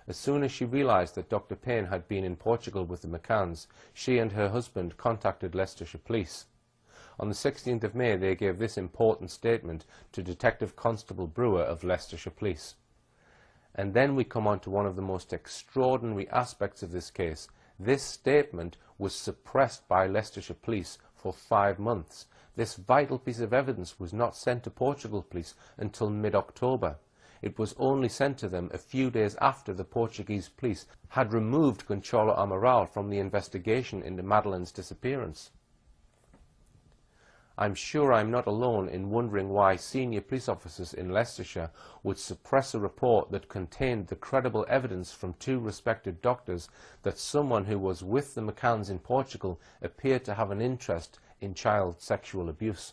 S1: As soon as she realised that Dr. Payne had been in Portugal with the McCanns, she and her husband contacted Leicestershire Police. On the 16th of May they gave this important statement to Detective Constable Brewer of Leicestershire Police. And then we come on to one of the most extraordinary aspects of this case. This statement was suppressed by Leicestershire Police for 5 months. This vital piece of evidence was not sent to Portugal Police until mid-October. It was only sent to them a few days after the Portuguese police had removed Controller Amaral from the investigation into Madeleine's disappearance. I'm sure I'm not alone in wondering why senior police officers in Leicestershire would suppress a report that contained the credible evidence from 2 respected doctors that someone who was with the McCanns in Portugal appeared to have an interest in child sexual abuse.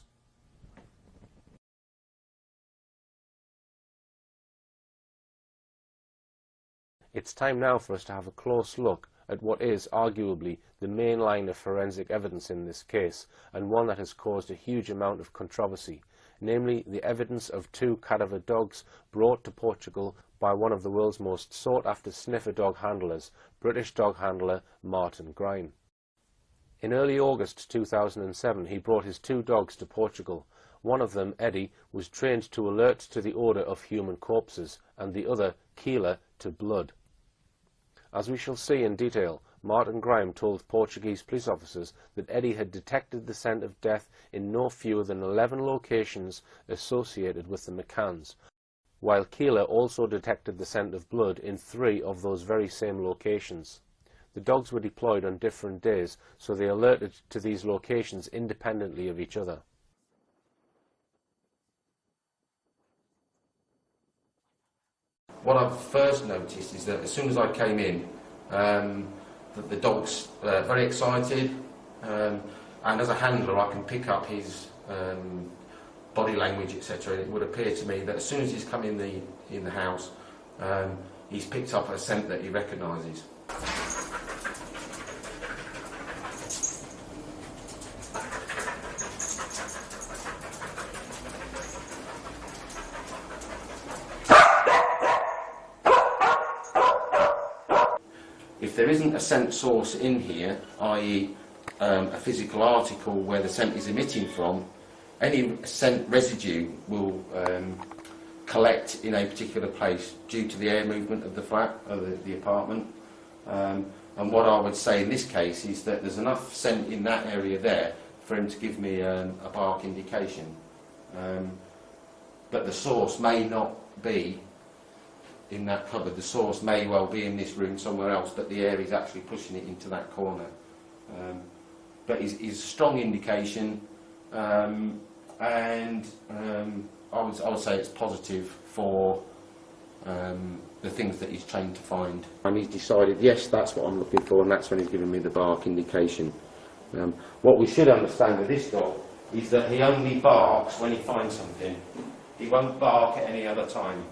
S1: It's time now for us to have a close look at what is arguably the main line of forensic evidence in this case, and one that has caused a huge amount of controversy, namely the evidence of 2 cadaver dogs brought to Portugal by one of the world's most sought-after sniffer dog handlers, British dog handler Martin Grime. In early August 2007 he brought his 2 dogs to Portugal. One of them, Eddie, was trained to alert to the odour of human corpses, and the other, Keeler, to blood. As we shall see in detail, Martin Grime told Portuguese police officers that Eddie had detected the scent of death in no fewer than 11 locations associated with the McCanns, while Keeler also detected the scent of blood in 3 of those very same locations. The dogs were deployed on different days, so they alerted to these locations independently of each other.
S2: What I've first noticed is that as soon as I came in, that the dog's very excited, and as a handler I can pick up his body language, etc. It would appear to me that as soon as he's come in the house, he's picked up a scent that he recognises. If there isn't a scent source in here, i.e. a physical article where the scent is emitting from, any scent residue will collect in a particular place due to the air movement of the flat, of the apartment. And what I would say in this case is that there's enough scent in that area there for him to give me a bark indication. But the source may not be in that cupboard. The source may well be in this room somewhere else, but the air is actually pushing it into that corner. But it's a strong indication, and I would say it's positive for the things that he's trained to find. And he's decided, yes, that's what I'm looking for, and that's when he's given me the bark indication. What we should understand with this dog is that he only barks when he finds something. He won't bark at any other time.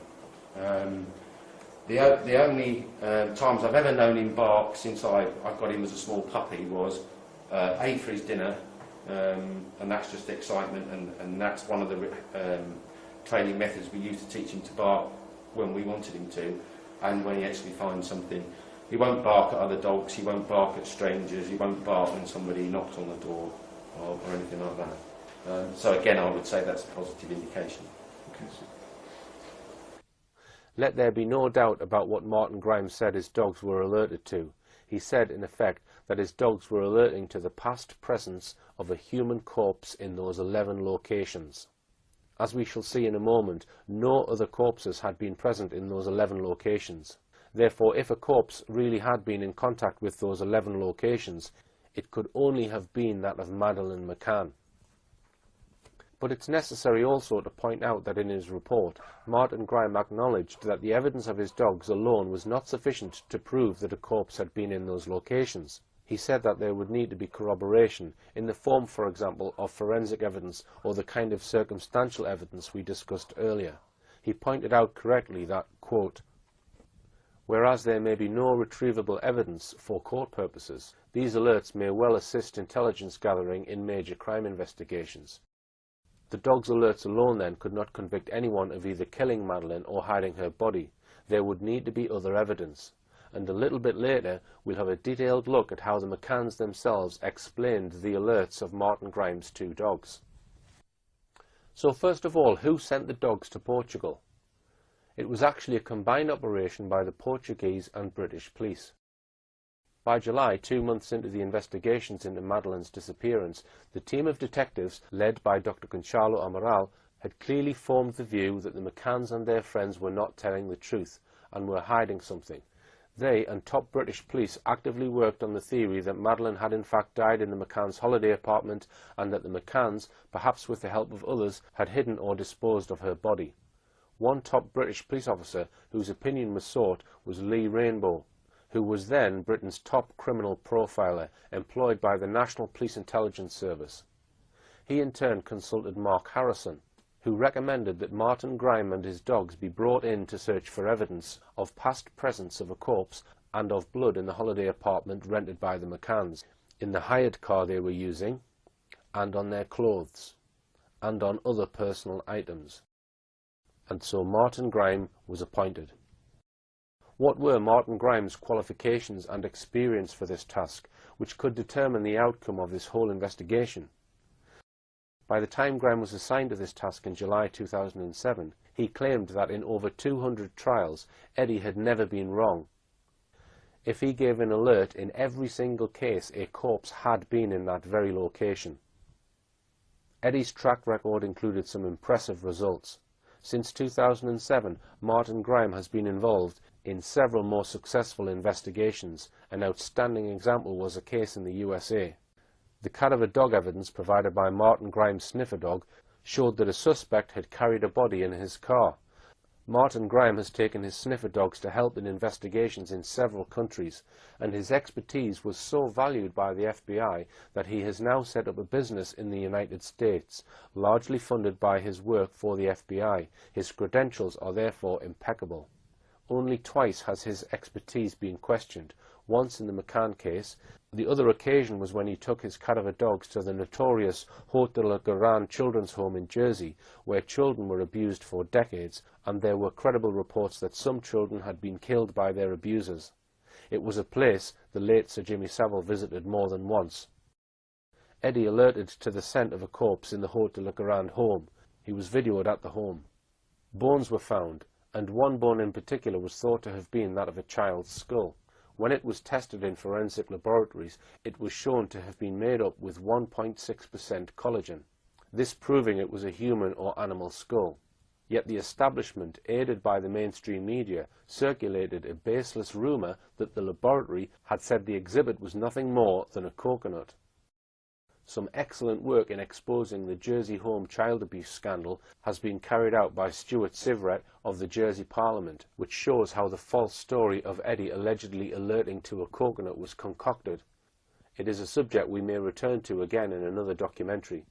S2: The only times I've ever known him bark since I got him as a small puppy was A, for his dinner, and that's just excitement, and that's one of the training methods we used to teach him to bark when we wanted him to, and when he actually finds something. He won't bark at other dogs, he won't bark at strangers, he won't bark when somebody knocks on the door or anything like that. So again, I would say that's a positive indication. Okay.
S1: Let there be no doubt about what Martin Grime said his dogs were alerted to. He said, in effect, that his dogs were alerting to the past presence of a human corpse in those 11 locations. As we shall see in a moment, no other corpses had been present in those 11 locations. Therefore, if a corpse really had been in contact with those 11 locations, it could only have been that of Madeline McCann. But it's necessary also to point out that in his report, Martin Grime acknowledged that the evidence of his dogs alone was not sufficient to prove that a corpse had been in those locations. He said that there would need to be corroboration, in the form, for example, of forensic evidence or the kind of circumstantial evidence we discussed earlier. He pointed out correctly that, quote, "Whereas there may be no retrievable evidence for court purposes, these alerts may well assist intelligence gathering in major crime investigations." The dog's alerts alone, then, could not convict anyone of either killing Madeline or hiding her body. There would need to be other evidence. And a little bit later, we'll have a detailed look at how the McCanns themselves explained the alerts of Martin Grime's 2 dogs. So first of all, who sent the dogs to Portugal? It was actually a combined operation by the Portuguese and British police. By July, 2 months into the investigations into Madeline's disappearance, the team of detectives, led by Dr. Gonçalo Amaral, had clearly formed the view that the McCanns and their friends were not telling the truth and were hiding something. They and top British police actively worked on the theory that Madeline had in fact died in the McCanns' holiday apartment, and that the McCanns, perhaps with the help of others, had hidden or disposed of her body. One top British police officer whose opinion was sought was Lee Rainbow, who was then Britain's top criminal profiler, employed by the National Police Intelligence Service. He in turn consulted Mark Harrison, who recommended that Martin Grime and his dogs be brought in to search for evidence of past presence of a corpse and of blood in the holiday apartment rented by the McCanns, in the hired car they were using, and on their clothes, and on other personal items. And so Martin Grime was appointed. What were Martin Grime's qualifications and experience for this task, which could determine the outcome of this whole investigation? By the time Graham was assigned to this task in July 2007, he claimed that in over 200 trials, Eddie had never been wrong. If he gave an alert in every single case, a corpse had been in that very location. Eddie's track record included some impressive results. Since 2007, Martin Graham has been involved in several more successful investigations. An outstanding example was a case in the USA. The cadaver dog evidence provided by Martin Graham's sniffer dog showed that a suspect had carried a body in his car. Martin Graham has taken his sniffer dogs to help in investigations in several countries, and his expertise was so valued by the FBI that he has now set up a business in the United States, largely funded by his work for the FBI. His credentials are therefore impeccable. Only twice has his expertise been questioned, once in the McCann case. The other occasion was when he took his cadaver dogs to the notorious Haute de la Garenne children's home in Jersey, where children were abused for decades, and there were credible reports that some children had been killed by their abusers. It was a place the late Sir Jimmy Savile visited more than once. Eddie alerted to the scent of a corpse in the Haute de la Garenne home. He was videoed at the home. Bones were found, and one bone in particular was thought to have been that of a child's skull. When it was tested in forensic laboratories, it was shown to have been made up with 1.6% collagen, this proving it was a human or animal skull. Yet the establishment, aided by the mainstream media, circulated a baseless rumour that the laboratory had said the exhibit was nothing more than a coconut. Some excellent work in exposing the Jersey home child abuse scandal has been carried out by Stuart Sivret of the Jersey Parliament, which shows how the false story of Eddie allegedly alerting to a coconut was concocted. It is a subject we may return to again in another documentary.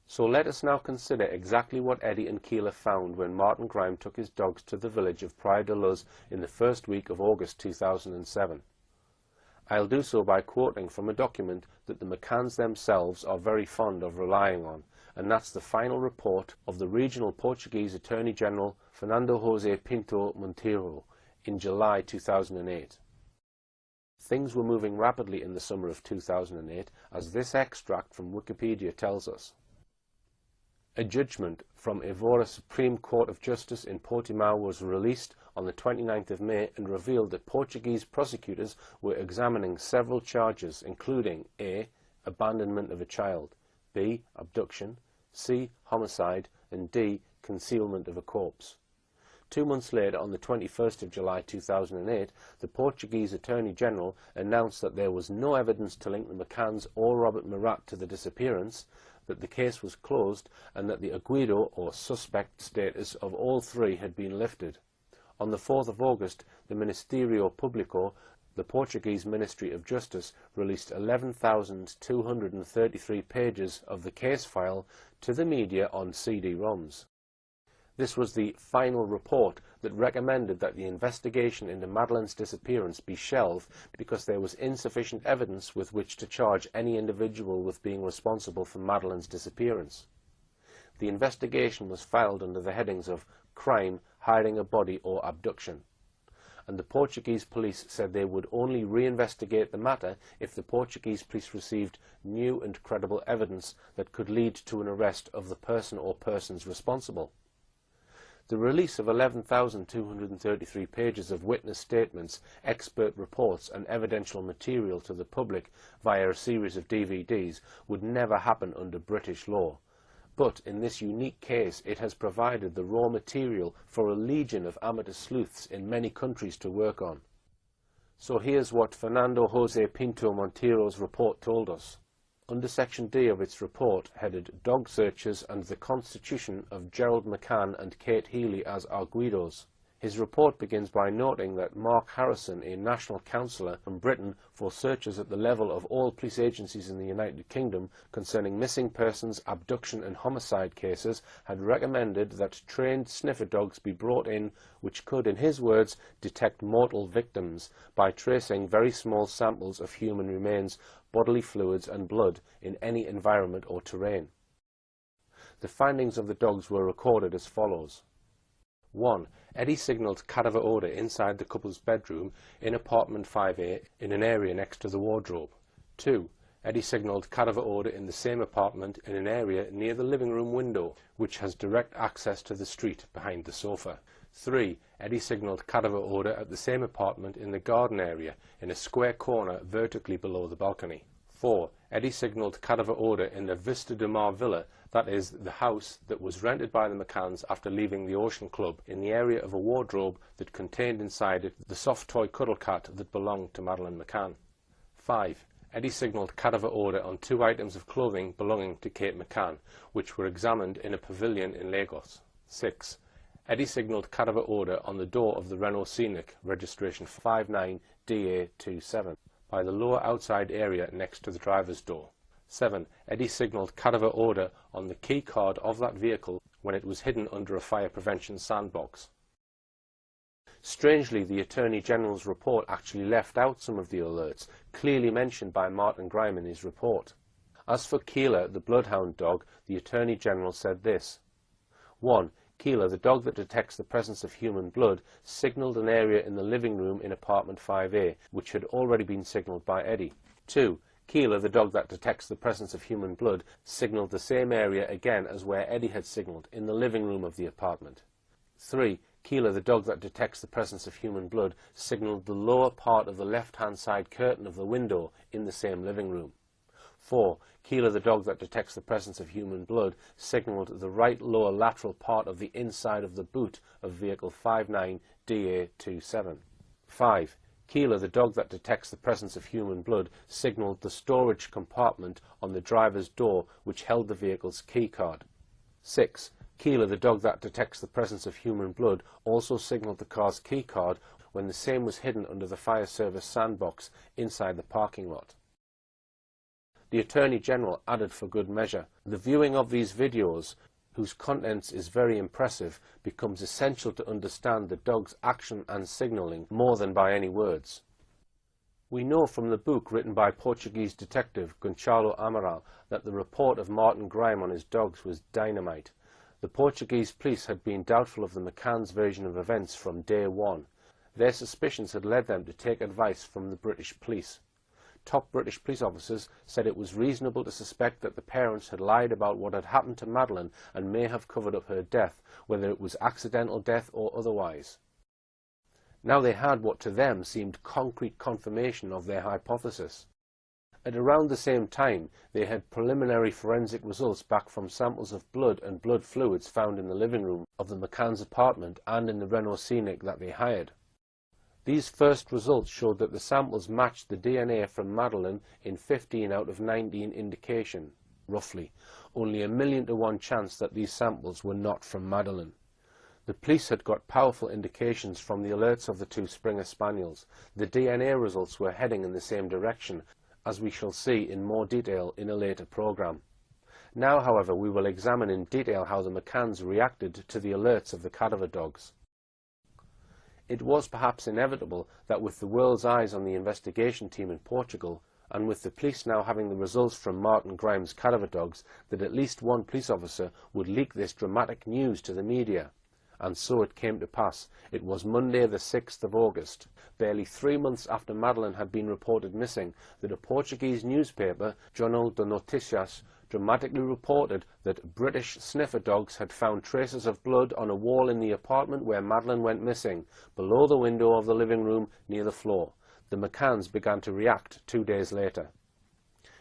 S1: So let us now consider exactly what Eddie and Keeler found when Martin Graham took his dogs to the village of Praia de Luz in the first week of August 2007. I'll do so by quoting from a document that the McCanns themselves are very fond of relying on, and that's the final report of the regional Portuguese Attorney General Fernando José Pinto Monteiro in July 2008. Things were moving rapidly in the summer of 2008, as this extract from Wikipedia tells us. A judgment from Evora Supreme Court of Justice in Portimao was released on the 29th of May and revealed that Portuguese prosecutors were examining several charges, including A. Abandonment of a child, B. Abduction, C. Homicide, and D. Concealment of a corpse. 2 months later, on the 21st of July 2008, the Portuguese Attorney General announced that there was no evidence to link the McCanns or Robert Murat to the disappearance, that the case was closed, and that the arguido or suspect status of all three had been lifted. On the 4th of August, the Ministerio Público, the Portuguese Ministry of Justice, released 11,233 pages of the case file to the media on CD-ROMs. This was the final report that recommended that the investigation into Madeline's disappearance be shelved because there was insufficient evidence with which to charge any individual with being responsible for Madeline's disappearance. The investigation was filed under the headings of crime, hiding a body, or abduction, and the Portuguese police said they would only reinvestigate the matter if the Portuguese police received new and credible evidence that could lead to an arrest of the person or persons responsible. The release of 11,233 pages of witness statements, expert reports and evidential material to the public via a series of DVDs would never happen under British law. But in this unique case, it has provided the raw material for a legion of amateur sleuths in many countries to work on. So here's what Fernando José Pinto Monteiro's report told us. Under Section D of its report, headed Dog Searches and the Constitution of Gerald McCann and Kate Healy as Arguidos, his report begins by noting that Mark Harrison, a national councillor from Britain for searches at the level of all police agencies in the United Kingdom concerning missing persons, abduction and homicide cases, had recommended that trained sniffer dogs be brought in which could, in his words, detect mortal victims by tracing very small samples of human remains, bodily fluids and blood in any environment or terrain. The findings of the dogs were recorded as follows. 1. Eddie signalled cadaver odour inside the couple's bedroom in apartment 5A in an area next to the wardrobe. 2. Eddie signalled cadaver odour in the same apartment in an area near the living room window, which has direct access to the street behind the sofa. 3. Eddie signalled cadaver odour at the same apartment in the garden area, in a square corner vertically below the balcony. 4. Eddie signalled cadaver odour in the Vista de Mar villa, that is, the house that was rented by the McCanns after leaving the Ocean Club, in the area of a wardrobe that contained inside it the soft toy cuddle cat that belonged to Madeline McCann. 5. Eddie signalled cadaver odour on 2 items of clothing belonging to Kate McCann, which were examined in a pavilion in Lagos. 6. Eddie signalled cadaver odour on the door of the Renault Scenic, registration 59DA27, by the lower outside area next to the driver's door. 7. Eddie signalled cadaver odour on the key card of that vehicle when it was hidden under a fire prevention sandbox. Strangely, the Attorney General's report actually left out some of the alerts clearly mentioned by Martin Grime in his report. As for Keeler, the bloodhound dog, the Attorney General said this. 1. Keeler, the dog that detects the presence of human blood, signalled an area in the living room in apartment 5A, which had already been signalled by Eddie. 2. Keeler, the dog that detects the presence of human blood, signalled the same area again as where Eddie had signalled, in the living room of the apartment. 3. Keeler, the dog that detects the presence of human blood, signalled the lower part of the left-hand side curtain of the window in the same living room. 4. Keeler, the dog that detects the presence of human blood, signalled the right lower lateral part of the inside of the boot of vehicle 59DA27. 5. Keeler, the dog that detects the presence of human blood, signalled the storage compartment on the driver's door which held the vehicle's key card. 6. Keeler, the dog that detects the presence of human blood, also signalled the car's key card when the same was hidden under the fire service sandbox inside the parking lot. The Attorney General added for good measure, the viewing of these videos, whose contents is very impressive, becomes essential to understand the dog's action and signalling more than by any words. We know from the book written by Portuguese detective Gonçalo Amaral that the report of Martin Grime on his dogs was dynamite. The Portuguese police had been doubtful of the McCann's version of events from day one. Their suspicions had led them to take advice from the British police. Top British police officers said it was reasonable to suspect that the parents had lied about what had happened to Madeline and may have covered up her death, whether it was accidental death or otherwise. Now they had what to them seemed concrete confirmation of their hypothesis. At around the same time, they had preliminary forensic results back from samples of blood and blood fluids found in the living room of the McCann's apartment and in the Renault Scenic that they hired. These first results showed that the samples matched the DNA from Madeline in 15 out of 19 indication, roughly, only a 1,000,000 to 1 chance that these samples were not from Madeline. The police had got powerful indications from the alerts of the 2 Springer Spaniels. The DNA results were heading in the same direction, as we shall see in more detail in a later programme. Now, however, we will examine in detail how the McCanns reacted to the alerts of the cadaver dogs. It was perhaps inevitable that with the world's eyes on the investigation team in Portugal, and with the police now having the results from Martin Grime's cadaver dogs, that at least one police officer would leak this dramatic news to the media. And so it came to pass. It was Monday the 6th of August, barely 3 months after Madeline had been reported missing, that a Portuguese newspaper, Jornal de Noticias, dramatically reported that British sniffer dogs had found traces of blood on a wall in the apartment where Madeline went missing, below the window of the living room near the floor. The McCanns began to react 2 days later.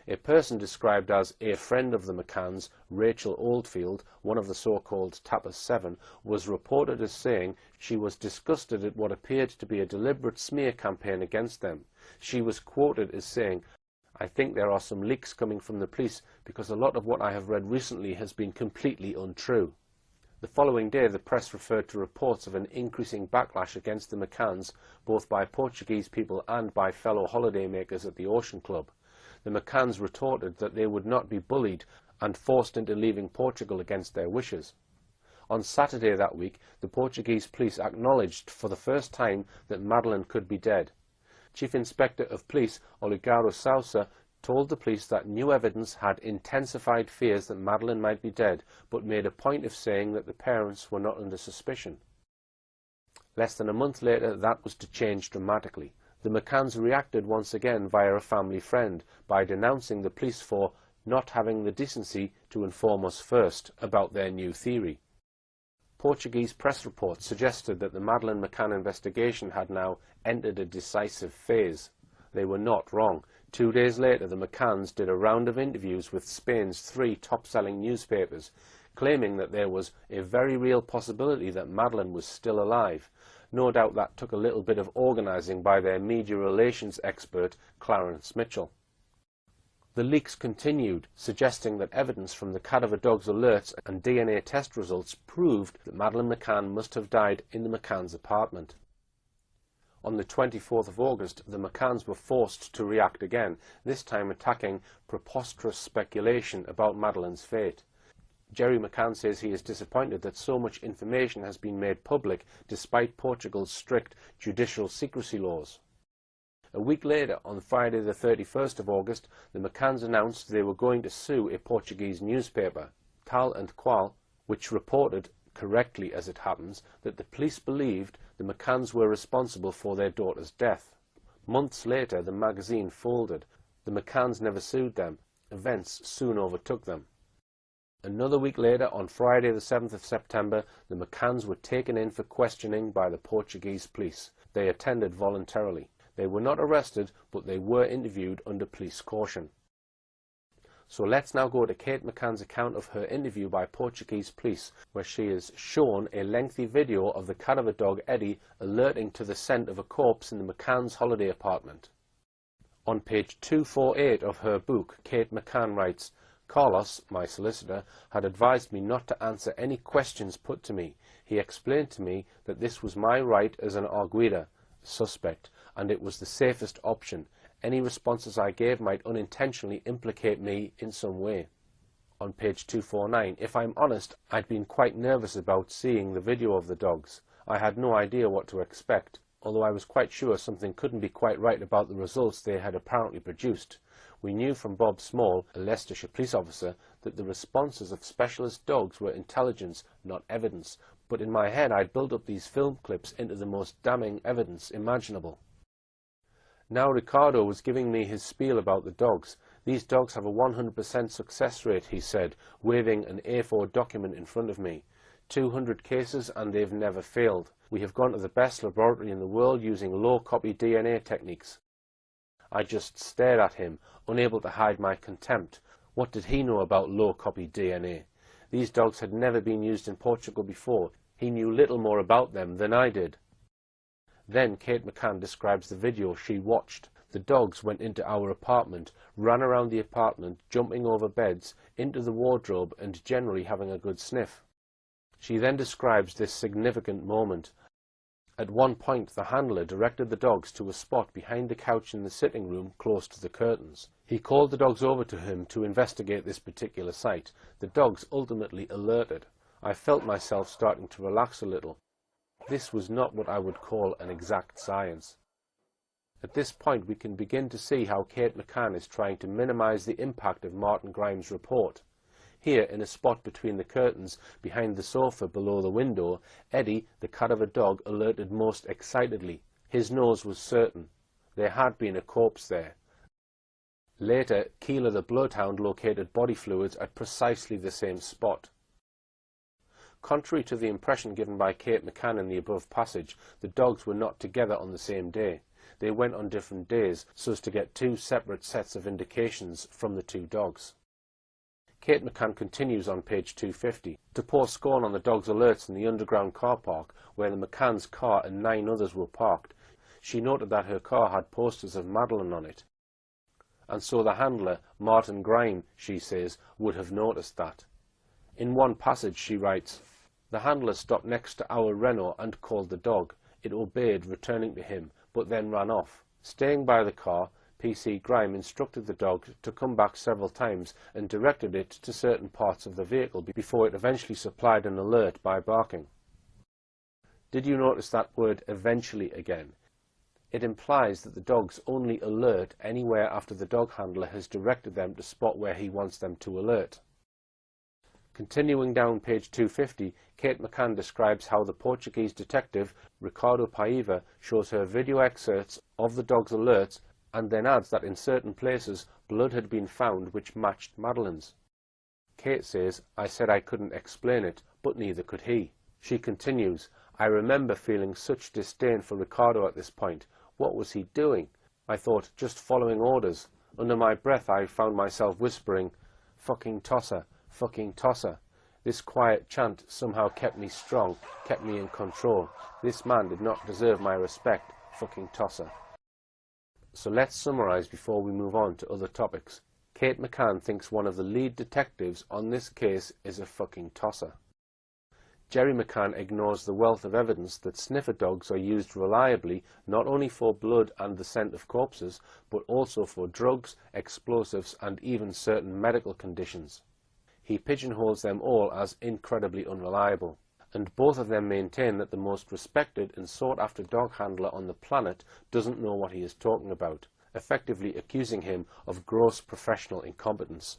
S1: A person described as a friend of the McCanns, Rachel Oldfield, one of the so-called Tapas 7, was reported as saying she was disgusted at what appeared to be a deliberate smear campaign against them. She was quoted as saying, "I think there are some leaks coming from the police because a lot of what I have read recently has been completely untrue." The following day, the press referred to reports of an increasing backlash against the McCanns, both by Portuguese people and by fellow holidaymakers at the Ocean Club. The McCanns retorted that they would not be bullied and forced into leaving Portugal against their wishes. On Saturday that week, the Portuguese police acknowledged for the first time that Madeline could be dead. Chief Inspector of Police Olegário Sousa told the police that new evidence had intensified fears that Madeline might be dead, but made a point of saying that the parents were not under suspicion. Less than a month later, that was to change dramatically. The McCanns reacted once again via a family friend by denouncing the police for not having the decency to inform us first about their new theory. Portuguese press reports suggested that the Madeleine McCann investigation had now entered a decisive phase. They were not wrong. 2 days later, the McCanns did a round of interviews with Spain's 3 top-selling newspapers, claiming that there was a very real possibility that Madeleine was still alive. No doubt that took a little bit of organising by their media relations expert, Clarence Mitchell. The leaks continued, suggesting that evidence from the cadaver dog's alerts and DNA test results proved that Madeleine McCann must have died in the McCann's apartment. On the 24th of August, the McCanns were forced to react again, this time attacking preposterous speculation about Madeleine's fate. Jerry McCann says he is disappointed that so much information has been made public despite Portugal's strict judicial secrecy laws. A week later, on Friday the 31st of August, the McCanns announced they were going to sue a Portuguese newspaper, Tal and Qual, which reported, correctly as it happens, that the police believed the McCanns were responsible for their daughter's death. Months later, the magazine folded. The McCanns never sued them. Events soon overtook them. Another week later, on Friday the 7th of September, the McCanns were taken in for questioning by the Portuguese police. They attended voluntarily. They were not arrested, but they were interviewed under police caution. So let's now go to Kate McCann's account of her interview by Portuguese police, where she is shown a lengthy video of the cadaver dog Eddie alerting to the scent of a corpse in the McCann's holiday apartment. On page 248 of her book, Kate McCann writes, "Carlos, my solicitor, had advised me not to answer any questions put to me. He explained to me that this was my right as an arguida, suspect, and it was the safest option. Any responses I gave might unintentionally implicate me in some way." On page 249, "If I'm honest, I'd been quite nervous about seeing the video of the dogs. I had no idea what to expect, although I was quite sure something couldn't be quite right about the results they had apparently produced. We knew from Bob Small, a Leicestershire police officer, that the responses of specialist dogs were intelligence, not evidence, but in my head I'd built up these film clips into the most damning evidence imaginable." Now Ricardo was giving me his spiel about the dogs. "These dogs have a 100% success rate," he said, waving an A4 document in front of me. 200 cases and they've never failed. We have gone to the best laboratory in the world using low-copy DNA techniques." I just stared at him, unable to hide my contempt. What did he know about low-copy DNA? These dogs had never been used in Portugal before. He knew little more about them than I did. Then Kate McCann describes the video she watched. The dogs went into our apartment, ran around the apartment, jumping over beds, into the wardrobe, and generally having a good sniff. She then describes this significant moment. At one point, the handler directed the dogs to a spot behind the couch in the sitting room close to the curtains. He called the dogs over to him to investigate this particular site. The dogs ultimately alerted. I felt myself starting to relax a little. This was not what I would call an exact science. At this point, we can begin to see how Kate McCann is trying to minimize the impact of Martin Grimes' report. Here, in a spot between the curtains, behind the sofa below the window, Eddie, the cadaver dog, alerted most excitedly. His nose was certain. There had been a corpse there. Later, Keeler the bloodhound located body fluids at precisely the same spot. Contrary to the impression given by Kate McCann in the above passage, the dogs were not together on the same day. They went on different days, so as to get 2 separate sets of indications from the 2 dogs. Kate McCann continues on page 250, to pour scorn on the dog's alerts in the underground car park, where the McCann's car and 9 others were parked. She noted that her car had posters of Madeline on it. And so the handler, Martin Grime, she says, would have noticed that. In one passage she writes, "The handler stopped next to our Renault and called the dog. It obeyed, returning to him, but then ran off. Staying by the car, PC Grime instructed the dog to come back several times and directed it to certain parts of the vehicle before it eventually supplied an alert by barking." Did you notice that word "eventually" again? It implies that the dogs only alert anywhere after the dog handler has directed them to spot where he wants them to alert. Continuing down page 250, Kate McCann describes how the Portuguese detective Ricardo Paiva shows her video excerpts of the dog's alerts and then adds that in certain places blood had been found which matched Madeleine's. Kate says, "I said I couldn't explain it, but neither could he." She continues, "I remember feeling such disdain for Ricardo at this point. What was he doing? I thought, just following orders. Under my breath I found myself whispering, 'Fucking tosser, fucking tosser.' This quiet chant somehow kept me strong, kept me in control. This man did not deserve my respect, fucking tosser." So let's summarize before we move on to other topics. Kate McCann thinks one of the lead detectives on this case is a fucking tosser. Jerry McCann ignores the wealth of evidence that sniffer dogs are used reliably not only for blood and the scent of corpses, but also for drugs, explosives, and even certain medical conditions. He pigeonholes them all as incredibly unreliable, and both of them maintain that the most respected and sought-after dog handler on the planet doesn't know what he is talking about, effectively accusing him of gross professional incompetence.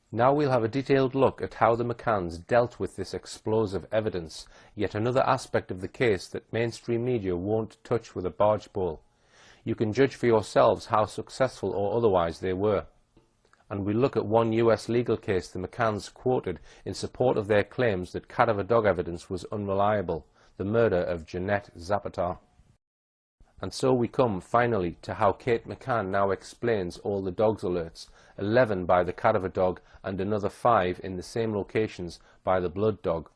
S1: Now we'll have a detailed look at how the McCanns dealt with this explosive evidence, yet another aspect of the case that mainstream media won't touch with a barge pole. You can judge for yourselves how successful or otherwise they were. And we'll look at one US legal case the McCanns quoted in support of their claims that cadaver dog evidence was unreliable, the murder of Jeanette Zapata. And so we come, finally, to how Kate McCann now explains all the dogs alerts, 11 by the cadaver dog and another 5 in the same locations by the blood dog.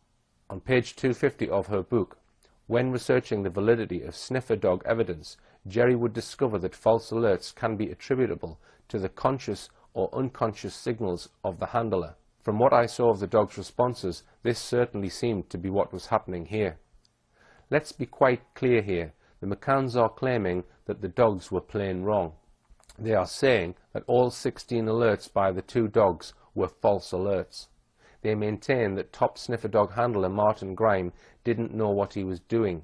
S1: On page 250 of her book, when researching the validity of sniffer dog evidence, Jerry would discover that false alerts can be attributable to the conscious or unconscious signals of the handler. From what I saw of the dog's responses, this certainly seemed to be what was happening here. Let's be quite clear here. The McCanns are claiming that the dogs were plain wrong. They are saying that all 16 alerts by the 2 dogs were false alerts. They maintain that top sniffer dog handler Martin Grime didn't know what he was doing.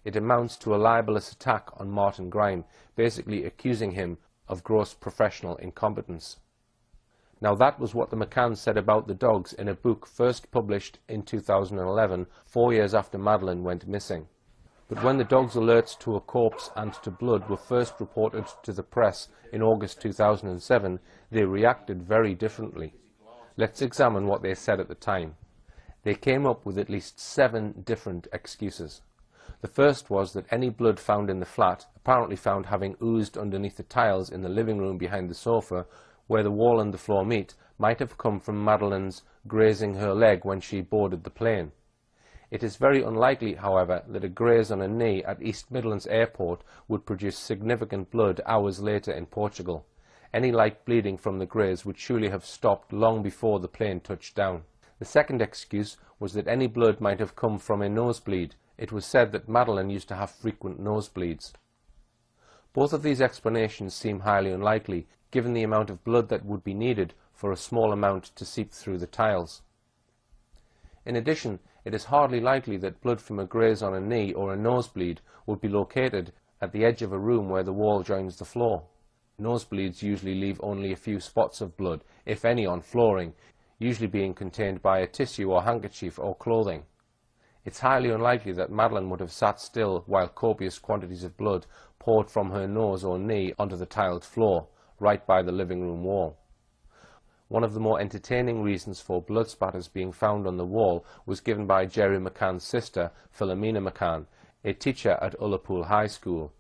S1: It amounts to a libelous attack on Martin Grime, basically accusing him of gross professional incompetence. Now that was what the McCanns said about the dogs in a book first published in 2011, 4 years after Madeline went missing. But when the dog's alerts to a corpse and to blood were first reported to the press in August 2007, they reacted very differently. Let's examine what they said at the time. They came up with at least 7 different excuses. The first was that any blood found in the flat, apparently found having oozed underneath the tiles in the living room behind the sofa, where the wall and the floor meet, might have come from Madeleine's grazing her leg when she boarded the plane. It is very unlikely, however, that a graze on a knee at East Midlands Airport would produce significant blood hours later in Portugal. Any light bleeding from the graze would surely have stopped long before the plane touched down. The second excuse was that any blood might have come from a nosebleed. It was said that Madeleine used to have frequent nosebleeds. Both of these explanations seem highly unlikely, given the amount of blood that would be needed for a small amount to seep through the tiles. In addition, it is hardly likely that blood from a graze on a knee or a nosebleed would be located at the edge of a room where the wall joins the floor. Nosebleeds usually leave only a few spots of blood, if any, on flooring, usually being contained by a tissue or handkerchief or clothing. It's highly unlikely that Madeline would have sat still while copious quantities of blood poured from her nose or knee onto the tiled floor, right by the living room wall. One of the more entertaining reasons for blood spatters being found on the wall was given by Jerry McCann's sister, Philomena McCann, a teacher at Ullapool High School.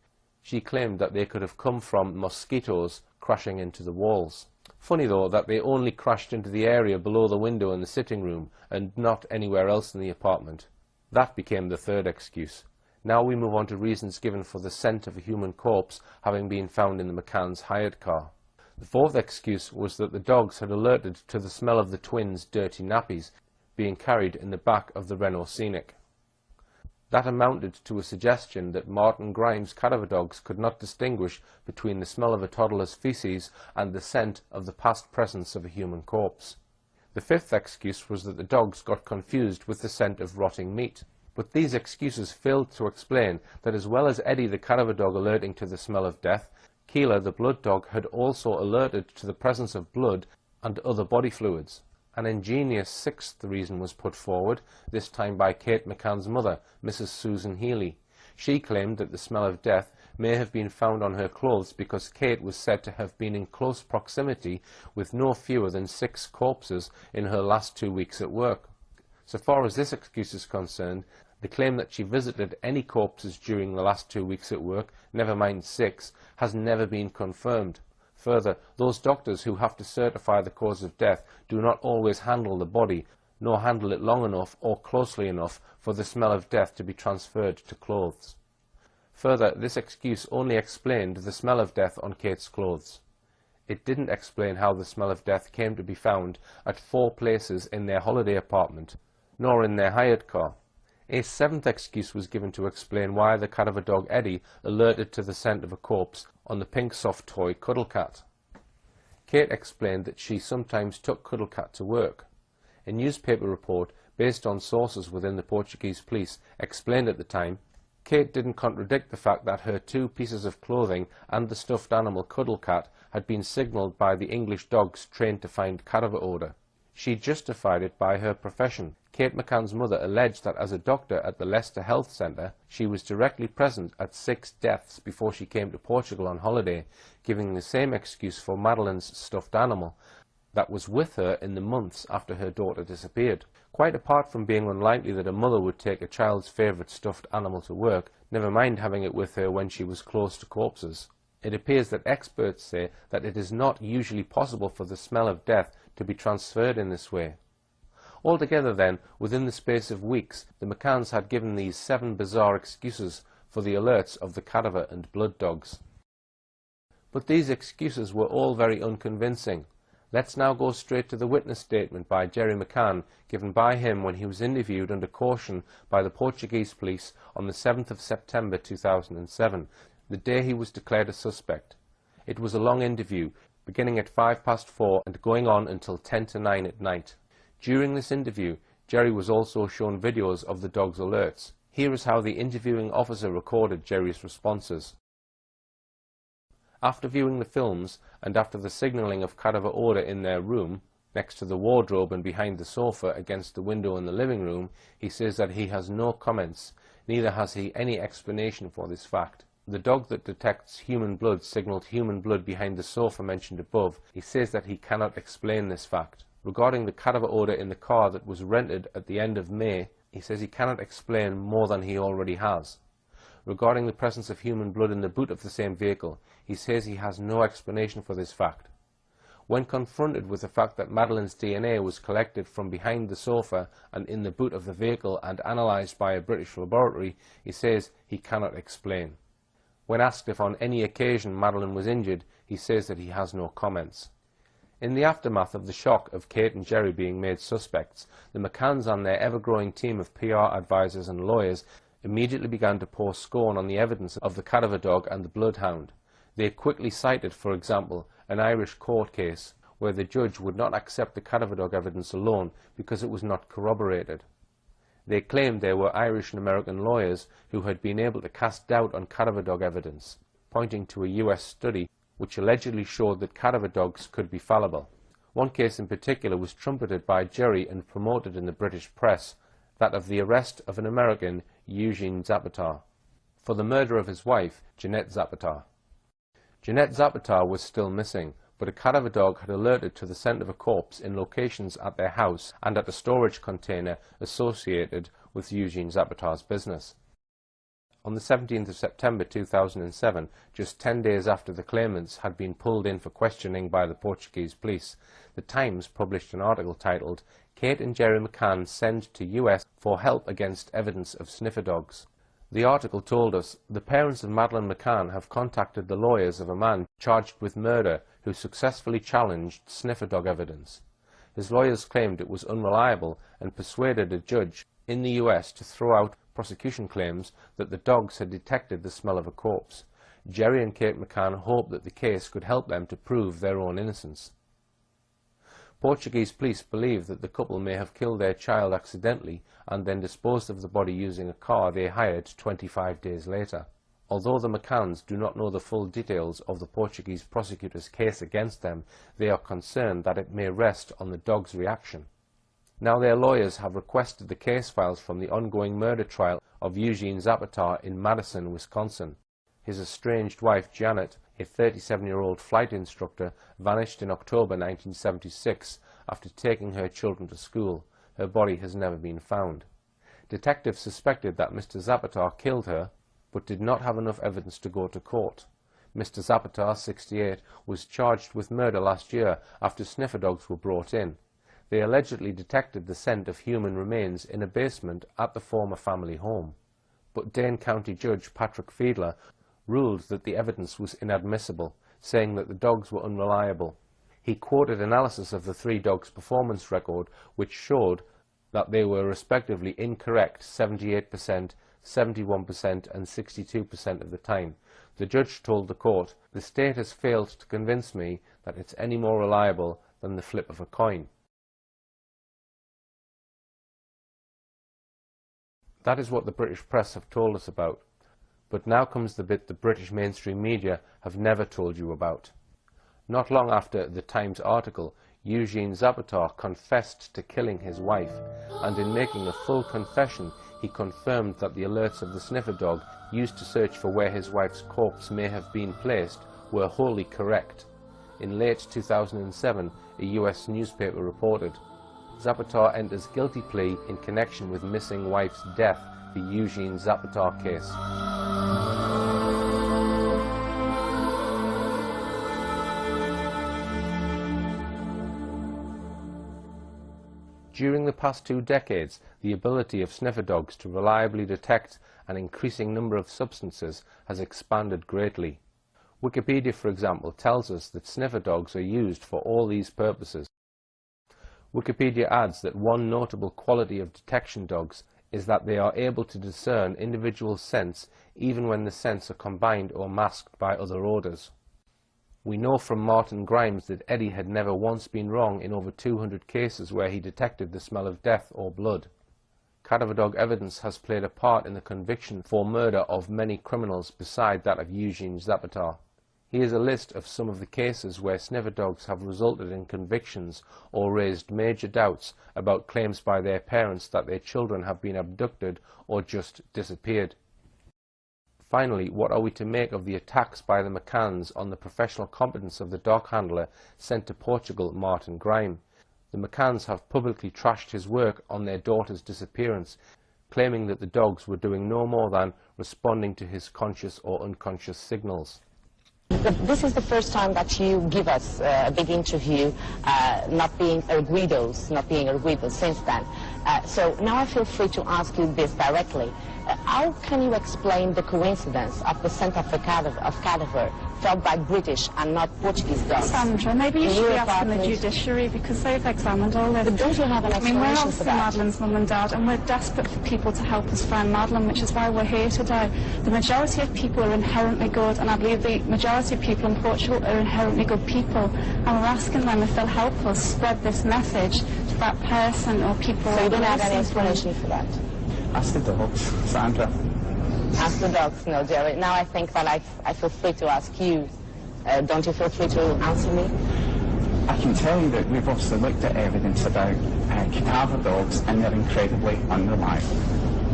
S1: She claimed that they could have come from mosquitoes crashing into the walls. Funny though that they only crashed into the area below the window in the sitting room and not anywhere else in the apartment. That became the third excuse. Now we move on to reasons given for the scent of a human corpse having been found in the McCann's hired car. The fourth excuse was that the dogs had alerted to the smell of the twins' dirty nappies being carried in the back of the Renault Scenic. That amounted to a suggestion that Martin Grimes' cadaver dogs could not distinguish between the smell of a toddler's feces and the scent of the past presence of a human corpse. The fifth excuse was that the dogs got confused with the scent of rotting meat. But these excuses failed to explain that as well as Eddie the cadaver dog alerting to the smell of death, Keela the blood dog had also alerted to the presence of blood and other body fluids. An ingenious sixth reason was put forward, this time by Kate McCann's mother, Mrs. Susan Healy. She claimed that the smell of death may have been found on her clothes because Kate was said to have been in close proximity with no fewer than 6 corpses in her last 2 weeks at work. So far as this excuse is concerned, the claim that she visited any corpses during the last 2 weeks at work, never mind 6, has never been confirmed. Further, those doctors who have to certify the cause of death do not always handle the body, nor handle it long enough or closely enough for the smell of death to be transferred to clothes. Further, this excuse only explained the smell of death on Kate's clothes. It didn't explain how the smell of death came to be found at 4 places in their holiday apartment, nor in their hired car. A 7th excuse was given to explain why the cadaver dog Eddie alerted to the scent of a corpse on the pink soft toy Cuddle Cat. Kate explained that she sometimes took Cuddle Cat to work. A newspaper report, based on sources within the Portuguese police, explained at the time, Kate didn't contradict the fact that her 2 pieces of clothing and the stuffed animal Cuddle Cat had been signalled by the English dogs trained to find cadaver odour. She justified it by her profession. Kate McCann's mother alleged that as a doctor at the Leicester Health Centre, she was directly present at 6 deaths before she came to Portugal on holiday, giving the same excuse for Madeline's stuffed animal that was with her in the months after her daughter disappeared. Quite apart from being unlikely that a mother would take a child's favourite stuffed animal to work, never mind having it with her when she was close to corpses, it appears that experts say that it is not usually possible for the smell of death to be transferred in this way. Altogether then, within the space of weeks, the McCanns had given these 7 bizarre excuses for the alerts of the cadaver and blood dogs. But these excuses were all very unconvincing. Let's now go straight to the witness statement by Jerry McCann, given by him when he was interviewed under caution by the Portuguese police on the 7th of September 2007, the day he was declared a suspect. It was a long interview, beginning at 4:05 and going on until 10 to 9 at night. During this interview, Jerry was also shown videos of the dog's alerts. Here is how the interviewing officer recorded Jerry's responses. After viewing the films, and after the signalling of cadaver odour in their room, next to the wardrobe and behind the sofa against the window in the living room, he says that he has no comments, neither has he any explanation for this fact. The dog that detects human blood signalled human blood behind the sofa mentioned above. He says that he cannot explain this fact. Regarding the cadaver odour in the car that was rented at the end of May, he says he cannot explain more than he already has. Regarding the presence of human blood in the boot of the same vehicle, he says he has no explanation for this fact. When confronted with the fact that Madeline's DNA was collected from behind the sofa and in the boot of the vehicle and analysed by a British laboratory, he says he cannot explain. When asked if on any occasion Madeline was injured, he says that he has no comments. In the aftermath of the shock of Kate and Jerry being made suspects, the McCanns and their ever-growing team of PR advisors and lawyers immediately began to pour scorn on the evidence of the cadaver dog and the bloodhound. They quickly cited, for example, an Irish court case where the judge would not accept the cadaver dog evidence alone because it was not corroborated. They claimed there were Irish and American lawyers who had been able to cast doubt on cadaver dog evidence, pointing to a US study which allegedly showed that cadaver dogs could be fallible. One case in particular was trumpeted by Jerry and promoted in the British press, that of the arrest of an American, Eugene Zapatar, for the murder of his wife, Jeanette Zapatar. Jeanette Zapatar was still missing, but a cadaver dog had alerted to the scent of a corpse in locations at their house and at a storage container associated with Eugene Zapatar's business. On the 17th of September 2007, just 10 days after the claimants had been pulled in for questioning by the Portuguese police, the Times published an article titled, "Kate and Jerry McCann Send to US for Help Against Evidence of Sniffer Dogs." The article told us, the parents of Madeleine McCann have contacted the lawyers of a man charged with murder who successfully challenged sniffer dog evidence. His lawyers claimed it was unreliable and persuaded a judge in the US to throw out prosecution claims that the dogs had detected the smell of a corpse. Jerry and Kate McCann hoped that the case could help them to prove their own innocence. Portuguese police believe that the couple may have killed their child accidentally and then disposed of the body using a car they hired 25 days later. Although the McCanns do not know the full details of the Portuguese prosecutor's case against them, they are concerned that it may rest on the dog's reaction. Now their lawyers have requested the case files from the ongoing murder trial of Eugene Zapata in Madison, Wisconsin. His estranged wife Janet, a 37-year-old flight instructor, vanished in October 1976 after taking her children to school. Her body has never been found. Detectives suspected that Mr. Zapata killed her, but did not have enough evidence to go to court. Mr. Zapata, 68, was charged with murder last year after sniffer dogs were brought in. They allegedly detected the scent of human remains in a basement at the former family home. But Dane County Judge Patrick Fiedler ruled that the evidence was inadmissible, saying that the dogs were unreliable. He quoted analysis of the three dogs' performance record, which showed that they were respectively incorrect 78%, 71% and 62% of the time. The judge told the court, "The state has failed to convince me that it's any more reliable than the flip of a coin." That is what the British press have told us about. But now comes the bit the British mainstream media have never told you about. Not long after the Times article, Eugene Zapata confessed to killing his wife, and in making a full confession, he confirmed that the alerts of the sniffer dog used to search for where his wife's corpse may have been placed were wholly correct. In late 2007, a US newspaper reported, "Zapata enters guilty plea in connection with missing wife's death, the Eugene Zapata case." During the past 2 decades, the ability of sniffer dogs to reliably detect an increasing number of substances has expanded greatly. Wikipedia, for example, tells us that sniffer dogs are used for all these purposes. Wikipedia adds that one notable quality of detection dogs is that they are able to discern individual scents even when the scents are combined or masked by other odours. We know from Martin Grimes that Eddie had never once been wrong in over 200 cases where he detected the smell of death or blood. Cadaver dog evidence has played a part in the conviction for murder of many criminals beside that of Eugene Zapata. Here is a list of some of the cases where sniffer dogs have resulted in convictions or raised major doubts about claims by their parents that their children have been abducted or just disappeared. Finally, what are we to make of the attacks by the McCanns on the professional competence of the dog handler sent to Portugal, Martin Grime? The McCanns have publicly trashed his work on their daughter's disappearance, claiming that the dogs were doing no more than responding to his conscious or unconscious signals.
S3: This is the first time that you give us a big interview, not being arguidos since then. So now I feel free to ask you this directly. How can you explain the coincidence of the scent of cadaver felt by British and not Portuguese dogs?
S4: Sandra, maybe you should be asking the judiciary because they've examined all this.
S3: But don't you have an explanation
S4: we're
S3: for
S4: obviously
S3: that?
S4: Madeline's mum and dad, and we're desperate for people to help us find Madeline, which is why we're here today. The majority of people are inherently good, and I believe the majority of people in Portugal are inherently good people, and we're asking them if they'll help us spread this message to that person or people.
S3: So you don't have any explanation for that?
S5: Ask the dogs, Sandra.
S3: Ask the dogs, no, Jerry. Now I think that I feel free to ask you. Don't you feel free to answer me?
S5: I can tell you that we've obviously looked at evidence about cadaver dogs, and they're incredibly unreliable.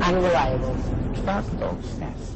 S3: Unreliable.
S5: Cadaver dogs, yes.